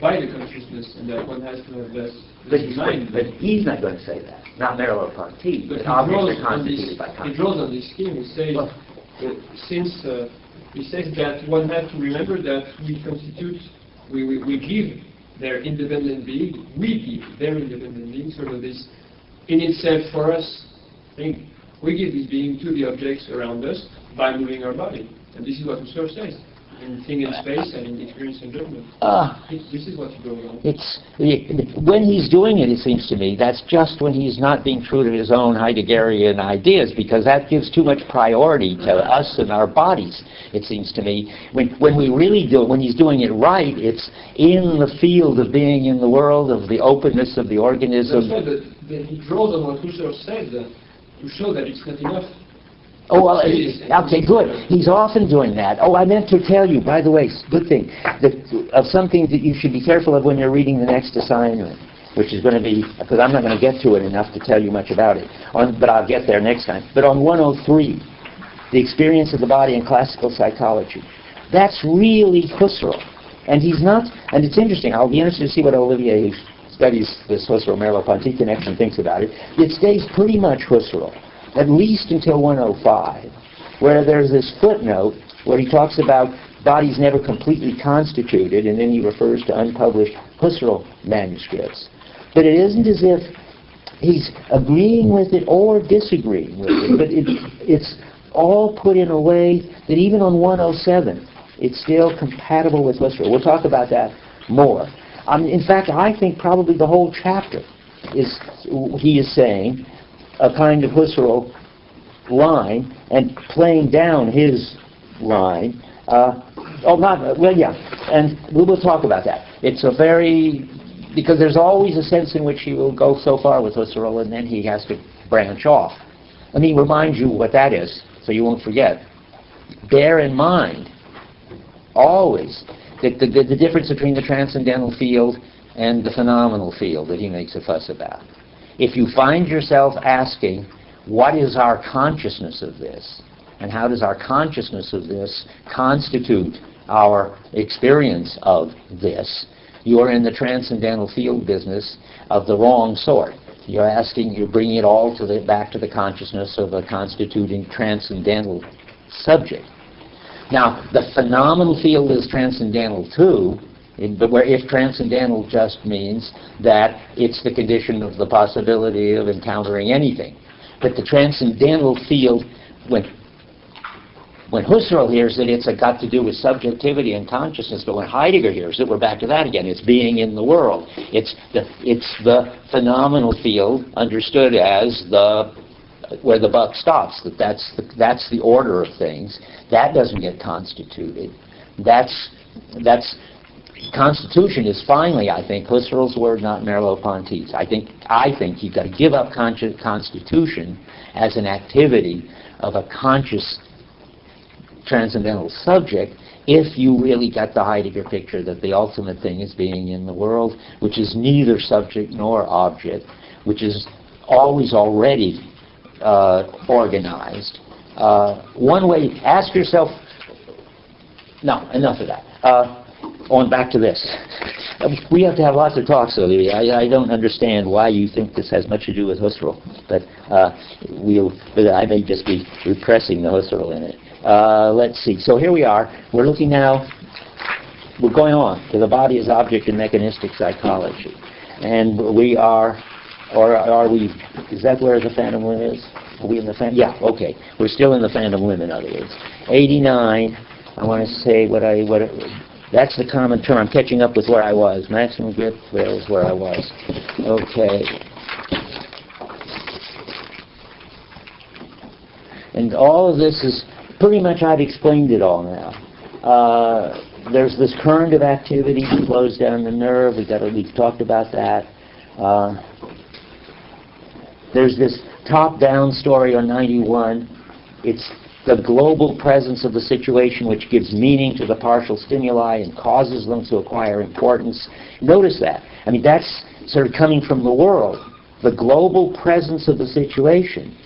[SPEAKER 3] by the consciousness, and that one has to have this mind.
[SPEAKER 1] But he's not going to say that. Not Merleau Ponty.
[SPEAKER 3] But
[SPEAKER 1] Objects are constituted by
[SPEAKER 3] he
[SPEAKER 1] consciousness.
[SPEAKER 3] draws on this scheme. He says, he says that one has to remember that we constitute, we give their independent being, we give their independent being, sort of this in itself for us thing. We give this being to the objects around us by moving our body. And this is what Husserl says in Thing in Space and in Experience and Judgment. This is what's going on.
[SPEAKER 1] When he's doing it, it seems to me, that's just when he's not being true to his own Heideggerian ideas, because that gives too much priority to us and our bodies, it seems to me. When we really do it, when he's doing it right, it's in the field of being in the world, of the openness of the organism.
[SPEAKER 3] That's why he draws on what Husserl said to show that it's not enough.
[SPEAKER 1] Oh, well, okay, good. He's often doing that. Oh, I meant to tell you, by the way, good thing, of something that you should be careful of when you're reading the next assignment, which is going to be, because I'm not going to get to it enough to tell you much about it, but I'll get there next time. But on 103, the experience of the body in classical psychology, that's really Husserl. And he's not, and it's interesting, I'll be interested to see what Olivier, who studies this Husserl-Merleau-Ponty connection, thinks about it. It stays pretty much Husserl, at least until 105, where there's this footnote where he talks about body's never completely constituted, and then he refers to unpublished Husserl manuscripts. But it isn't as if he's agreeing with it or disagreeing with it, but it's all put in a way that even on 107, it's still compatible with Husserl. We'll talk about that more. In fact, I think probably the whole chapter he is saying a kind of Husserl line and playing down his line. And we'll talk about that. It's a because there's always a sense in which he will go so far with Husserl and then he has to branch off. Let me remind you what that is so you won't forget. Bear in mind always that the difference between the transcendental field and the phenomenal field that he makes a fuss about. If you find yourself asking, what is our consciousness of this? And how does our consciousness of this constitute our experience of this? You're in the transcendental field business of the wrong sort. You're bringing it all back to the consciousness of a constituting transcendental subject. Now, the phenomenal field is transcendental too, but where if transcendental just means that it's the condition of the possibility of encountering anything. But the transcendental field, when Husserl hears it, it's got to do with subjectivity and consciousness. But when Heidegger hears it, we're back to that again. It's being in the world. It's the phenomenal field understood as where the buck stops. That's the order of things. That doesn't get constituted. Constitution is finally, I think, Husserl's word, not Merleau-Ponty's. I think you've got to give up constitution as an activity of a conscious transcendental subject if you really get the Heidegger picture that the ultimate thing is being in the world, which is neither subject nor object, which is always already organized. One way, ask yourself, no, enough of that. On back to this. We have to have lots of talks, Olivia. I don't understand why you think this has much to do with Husserl, but I may just be repressing the Husserl in it. Let's see. So here we are. We're looking now, we're going on to the body as object in mechanistic psychology. And we are, or are we, is that where the phantom limb is? Are we in the phantom? Yeah, okay. We're still in the phantom limb, in other words. 89, I want to say that's the common term. I'm catching up with where I was. Maximum grip, there is where I was. Okay. And all of this is pretty much, I've explained it all now. There's this current of activity that flows down the nerve. We've talked about that. There's this top-down story on 91. It's the global presence of the situation which gives meaning to the partial stimuli and causes them to acquire importance. Notice that. I mean, that's sort of coming from the world. The global presence of the situation.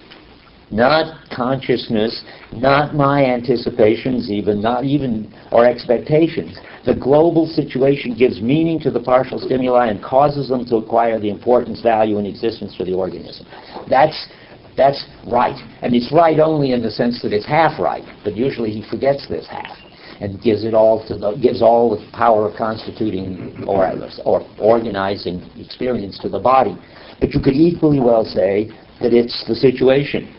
[SPEAKER 1] Not consciousness, not my anticipations or expectations. The global situation gives meaning to the partial stimuli and causes them to acquire the importance, value, and existence for the organism. That's right. And it's right only in the sense that it's half right, but usually he forgets this half and gives all the power of constituting or organizing experience to the body. But you could equally well say that it's the situation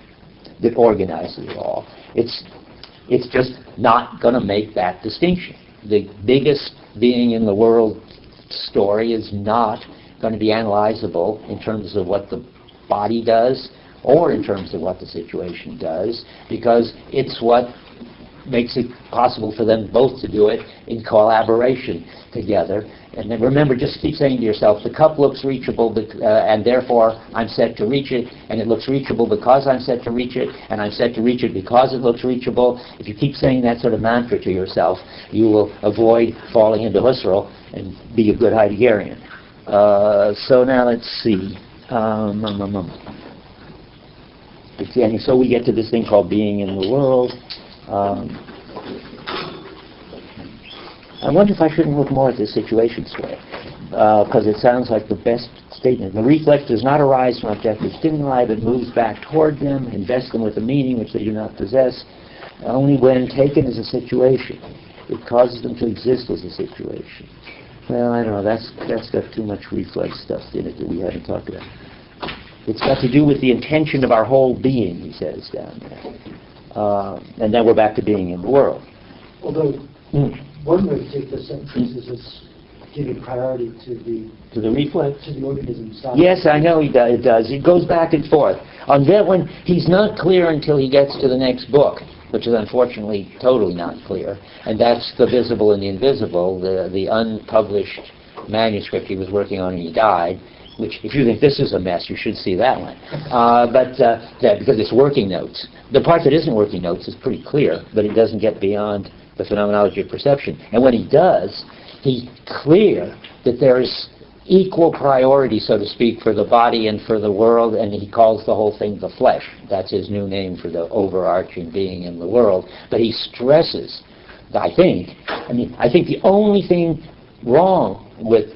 [SPEAKER 1] that organizes it all. It's just not going to make that distinction. The biggest being in the world story is not going to be analyzable in terms of what the body does or in terms of what the situation does, because it's what makes it possible for them both to do it in collaboration together. And then remember, just keep saying to yourself, the cup looks reachable, and therefore I'm set to reach it, and it looks reachable because I'm set to reach it, and I'm set to reach it because it looks reachable. If you keep saying that sort of mantra to yourself, you will avoid falling into Husserl and be a good Heideggerian. So now let's see. And so we get to this thing called being in the world. I wonder if I shouldn't look more at this situation square, because it sounds like the best statement. The reflex does not arise from objective stimuli, but moves back toward them, invests them with a meaning which they do not possess, only when taken as a situation. It causes them to exist as a situation. Well, I don't know. That's got too much reflex stuff in it that we haven't talked about. It's got to do with the intention of our whole being, he says down there. And then we're back to being in the world.
[SPEAKER 5] Although one way to take the sentence is it's giving priority to the
[SPEAKER 1] reflex,
[SPEAKER 5] to the organism itself.
[SPEAKER 1] Yes, I know it does. It goes back and forth. On that one, he's not clear until he gets to the next book, which is unfortunately totally not clear, and that's The Visible and the Invisible, the unpublished manuscript he was working on and he died, which, if you think this is a mess, you should see that one. Because it's working notes. The part that isn't working notes is pretty clear, but it doesn't get beyond the phenomenology of perception. And when he does, he's clear that there is equal priority, so to speak, for the body and for the world, and he calls the whole thing the flesh. That's his new name for the overarching being in the world. But he stresses, I think the only thing wrong with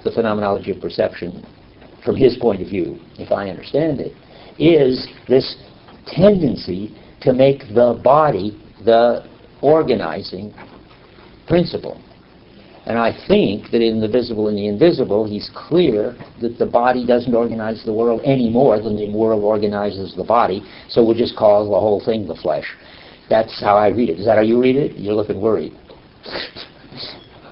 [SPEAKER 1] the phenomenology of perception, from his point of view, if I understand it, is this tendency to make the body the organizing principle. And I think that in The Visible and the Invisible, he's clear that the body doesn't organize the world any more than the world organizes the body, so we'll just call the whole thing the flesh. That's how I read it. Is that how you read it? You're looking worried.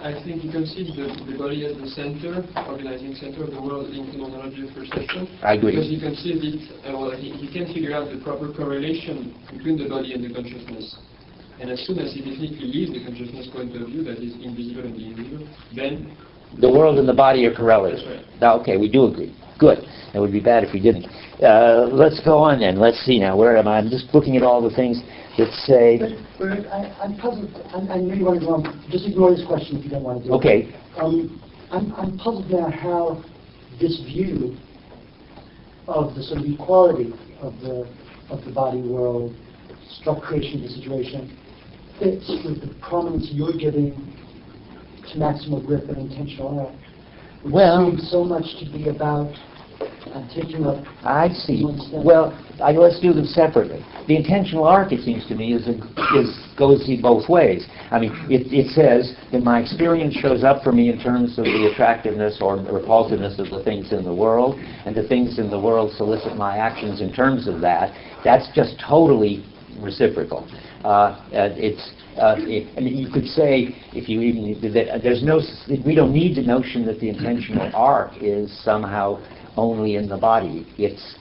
[SPEAKER 3] I think you can see the body as the center, organizing center of the world in phenomenology of perception.
[SPEAKER 1] I agree.
[SPEAKER 3] Because you can see that he can figure out the proper correlation between the body and the consciousness. And as soon as he definitely leaves the consciousness point of view, that is invisible and the invisible, then
[SPEAKER 1] the world and the body are correlated.
[SPEAKER 3] That's right.
[SPEAKER 1] Now, okay, we do agree. Good. It would be bad if we didn't. Let's go on then. Let's see now. Where am I? I'm just looking at all the things that say...
[SPEAKER 5] But I'm puzzled. I know you want to go on. Just ignore this question if you don't want to do it.
[SPEAKER 1] Okay.
[SPEAKER 5] I'm puzzled now how this view of the sort of equality of the body world, structuration of the situation, fits with the prominence you're giving to maximal grip and intentional act, which seems so much to be about taking up...
[SPEAKER 1] I see. Well, let's do them separately. The intentional arc, it seems to me, goes both ways. I mean, it says that my experience shows up for me in terms of the attractiveness or repulsiveness of the things in the world, and the things in the world solicit my actions in terms of that. That's just totally reciprocal. And you could say, if you even that we don't need the notion that the intentional arc is somehow only in the body. It's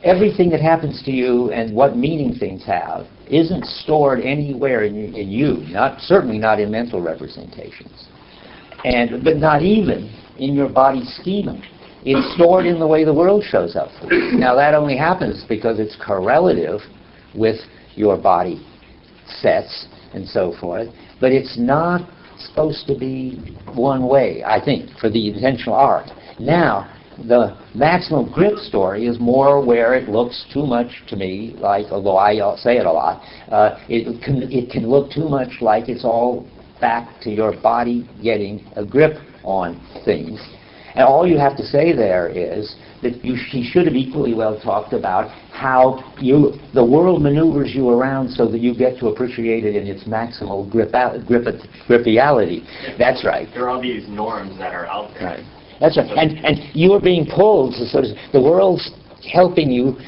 [SPEAKER 1] everything that happens to you and what meaning things have isn't stored anywhere in you. Certainly not in mental representations, but not even in your body's schema. It's stored in the way the world shows up for you. Now that only happens because it's correlative with your body sets and so forth, but it's not supposed to be one way, I think, for the intentional arc. Now, the maximal grip story is more where it looks too much to me like, although I say it a lot, it can look too much like it's all back to your body getting a grip on things. And all you have to say there is that he should have equally well talked about how the world maneuvers you around so that you get to appreciate it in its maximal gripiality. That's right.
[SPEAKER 2] There are all these norms that are out there.
[SPEAKER 1] Right. That's right. And you're being pulled, so the world's helping you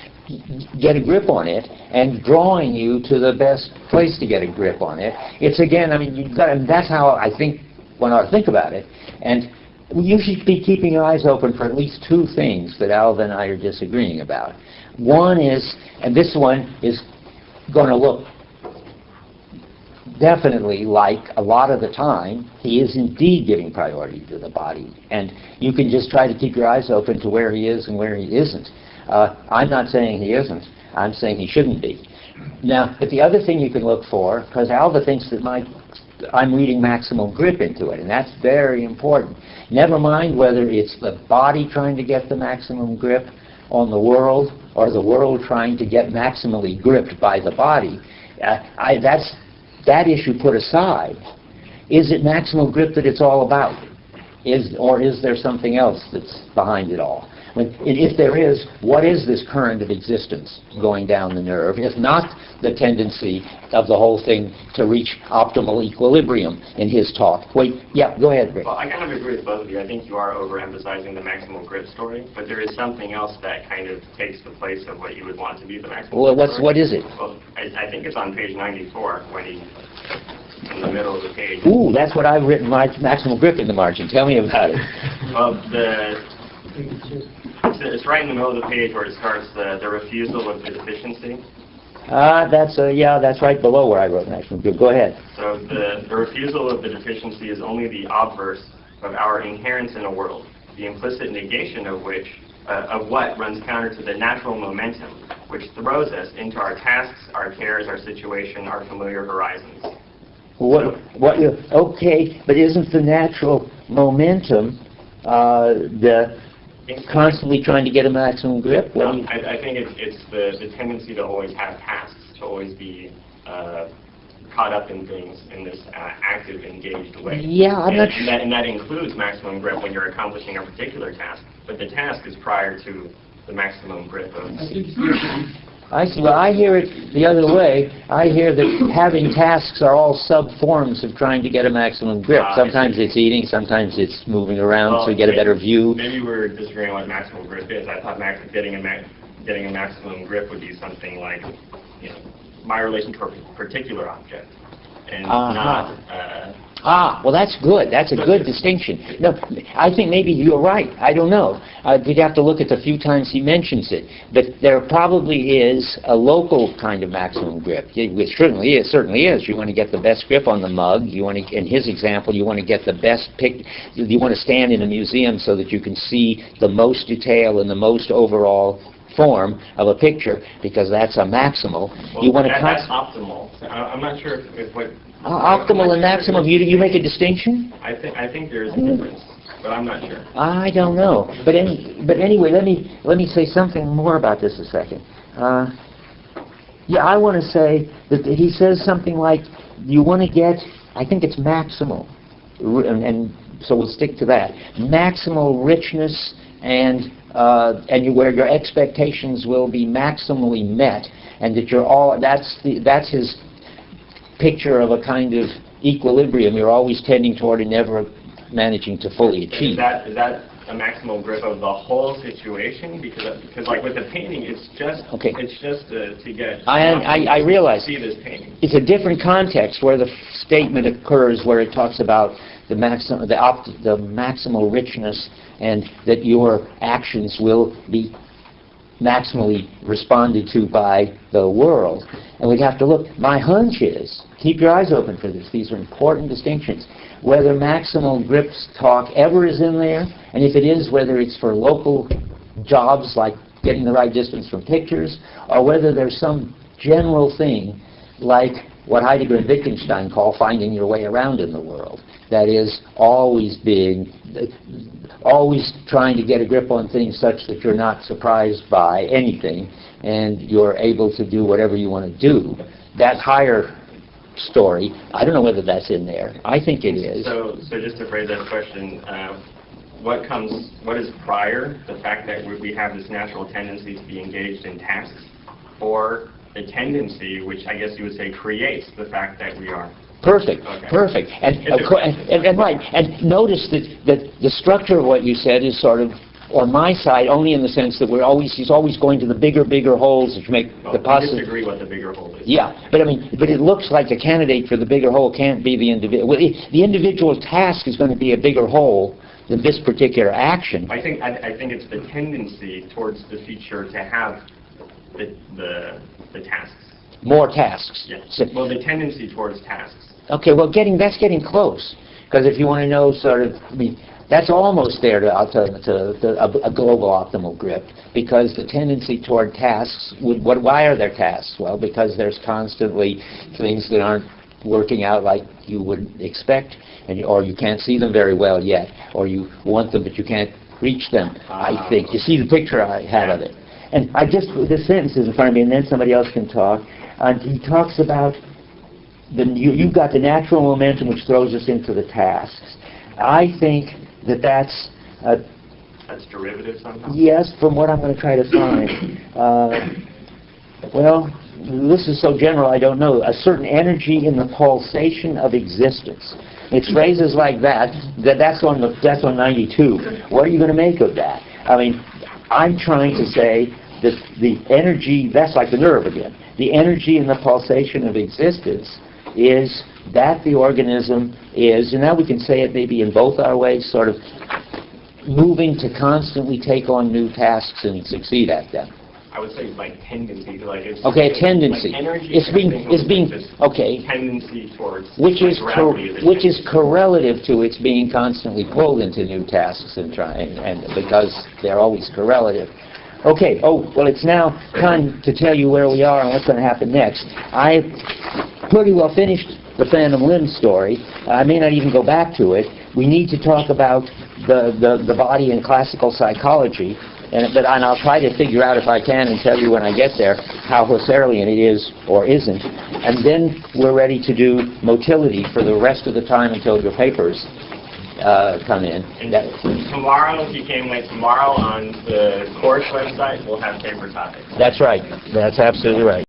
[SPEAKER 1] get a grip on it and drawing you to the best place to get a grip on it. It's again, I mean, and that's how I think when I think about it. And you should be keeping your eyes open for at least two things that Alva and I are disagreeing about. One is, and this one is going to look definitely like a lot of the time he is indeed giving priority to the body. And you can just try to keep your eyes open to where he is and where he isn't. I'm not saying he isn't. I'm saying he shouldn't be. Now, but the other thing you can look for, because Alva thinks that I'm reading maximal grip into it, and that's very important. Never mind whether it's the body trying to get the maximum grip on the world or the world trying to get maximally gripped by the body. That issue put aside. Is it maximal grip that it's all about? Or is there something else that's behind it all? If there is, what is this current of existence going down the nerve, if not the tendency of the whole thing to reach optimal equilibrium in his talk? Wait, yeah, go ahead, Rick.
[SPEAKER 2] Well, I kind of agree with both of you. I think you are overemphasizing the maximal grip story, but there is something else that kind of takes the place of what you would want to be the maximal
[SPEAKER 1] Well,
[SPEAKER 2] grip story.
[SPEAKER 1] what is it?
[SPEAKER 2] Well, I think it's on page 94 when he, in the middle of the page.
[SPEAKER 1] Ooh, that's what I've written, my maximal grip in the margin. Tell me about it.
[SPEAKER 2] Well, it's right in the middle of the page where it starts the refusal of the deficiency.
[SPEAKER 1] That's right below where I wrote maximum grip. Go ahead.
[SPEAKER 2] So the refusal of the deficiency is only the obverse of our inherence in a world, the implicit negation of which, of what runs counter to the natural momentum, which throws us into our tasks, our cares, our situation, our familiar horizons.
[SPEAKER 1] Okay, but isn't the natural momentum the constantly trying to get a maximum grip?
[SPEAKER 2] No, I think it's the tendency to always have tasks, to always be caught up in things in this active, engaged way.
[SPEAKER 1] Yeah, I'm not sure.
[SPEAKER 2] And that includes maximum grip when you're accomplishing a particular task, but the task is prior to the maximum grip of...
[SPEAKER 1] I see. Well, I hear it the other way. I hear that having tasks are all sub-forms of trying to get a maximum grip. Sometimes it's eating, sometimes it's moving around so you get a better view.
[SPEAKER 2] Maybe we're disagreeing on what maximum grip is. I thought getting a maximum grip would be something like, you know, my relation to a particular object, and not...
[SPEAKER 1] well, that's good. That's a good distinction. No, I think maybe you're right. I don't know. You'd have to look at the few times he mentions it. But there probably is a local kind of maximum grip, which certainly is. You want to get the best grip on the mug. You want to, in his example, you want to get the best pick. You want to stand in a museum so that you can see the most detail and the most overall form of a picture, because that's a maximal.
[SPEAKER 2] Well,
[SPEAKER 1] you want to
[SPEAKER 2] that's optimal. I'm not sure if what...
[SPEAKER 1] optimal and maximum, you make a distinction?
[SPEAKER 2] I think there is a difference, but I'm not sure.
[SPEAKER 1] I don't know. But anyway, let me say something more about this a second. I want to say that he says something like, you want to get, I think it's maximal, and so we'll stick to that. Maximal richness and where your expectations will be maximally met, and that that's his picture of a kind of equilibrium you're always tending toward and never managing to fully achieve.
[SPEAKER 2] Is that a maximal grip of the whole situation? Because like with the painting, it's just to get.
[SPEAKER 1] I realize
[SPEAKER 2] see this painting.
[SPEAKER 1] It's a different context where the statement occurs where it talks about the maximal richness, and that your actions will be maximally responded to by the world. And we'd have to look. My hunch is, keep your eyes open for this, these are important distinctions, whether maximal grips talk ever is in there, and if it is, whether it's for local jobs like getting the right distance from pictures, or whether there's some general thing like what Heidegger and Wittgenstein call finding your way around in the world. That is, always trying to get a grip on things such that you're not surprised by anything, and you're able to do whatever you want to do. That higher story, I don't know whether that's in there. I think it is.
[SPEAKER 2] So just to phrase that question, what is prior, the fact that we have this natural tendency to be engaged in tasks, or the tendency, which I guess you would say creates the fact that we are?
[SPEAKER 1] Perfect,
[SPEAKER 2] okay.
[SPEAKER 1] Perfect. And right, and notice that the structure of what you said is sort of on my side only in the sense that he's always going to the bigger holes which make the possible.
[SPEAKER 2] I disagree what the bigger hole is.
[SPEAKER 1] Yeah, but it looks like the candidate for the bigger hole can't be the individual. Well, the individual task is going to be a bigger hole than this particular action.
[SPEAKER 2] I think it's the tendency towards the future to have the tasks.
[SPEAKER 1] More tasks.
[SPEAKER 2] Yes. Well, the tendency towards tasks.
[SPEAKER 1] Okay, well, that's getting close. Because if you want to know that's almost there to a global optimal grip. Because the tendency toward tasks, why are there tasks? Well, because there's constantly things that aren't working out like you would expect, or you can't see them very well yet, or you want them but you can't reach them, I think. You see the picture I had of it. And this sentence is in front of me, and then somebody else can talk. He talks about you've got the natural momentum which throws us into the tasks. I think that's
[SPEAKER 2] That's derivative somehow?
[SPEAKER 1] Yes, from what I'm going to try to find. Well, this is so general, I don't know. A certain energy in the pulsation of existence. It's phrases like that. That's on 92. What are you going to make of that? I mean, I'm trying to say that the energy, that's like the nerve again. The energy in the pulsation of existence is that the organism is, and now we can say it maybe in both our ways, sort of moving to constantly take on new tasks and succeed at them.
[SPEAKER 2] I would say like tendency, like it's
[SPEAKER 1] Okay, a tendency.
[SPEAKER 2] Like energy.
[SPEAKER 1] It's being okay.
[SPEAKER 2] Tendency towards
[SPEAKER 1] Which is
[SPEAKER 2] like
[SPEAKER 1] correlative to its being constantly pulled into new tasks and trying, and because they're always correlative. Okay. Oh well, it's now time to tell you where we are and what's going to happen next. I pretty well finished the Phantom Limb story. I may not even go back to it. We need to talk about the body in classical psychology. And I'll try to figure out, if I can, and tell you when I get there, how Husserlian it is or isn't. And then we're ready to do motility for the rest of the time until your papers come in.
[SPEAKER 2] And tomorrow, if you came late, tomorrow on the course website, we'll have paper topics.
[SPEAKER 1] That's right. That's absolutely right.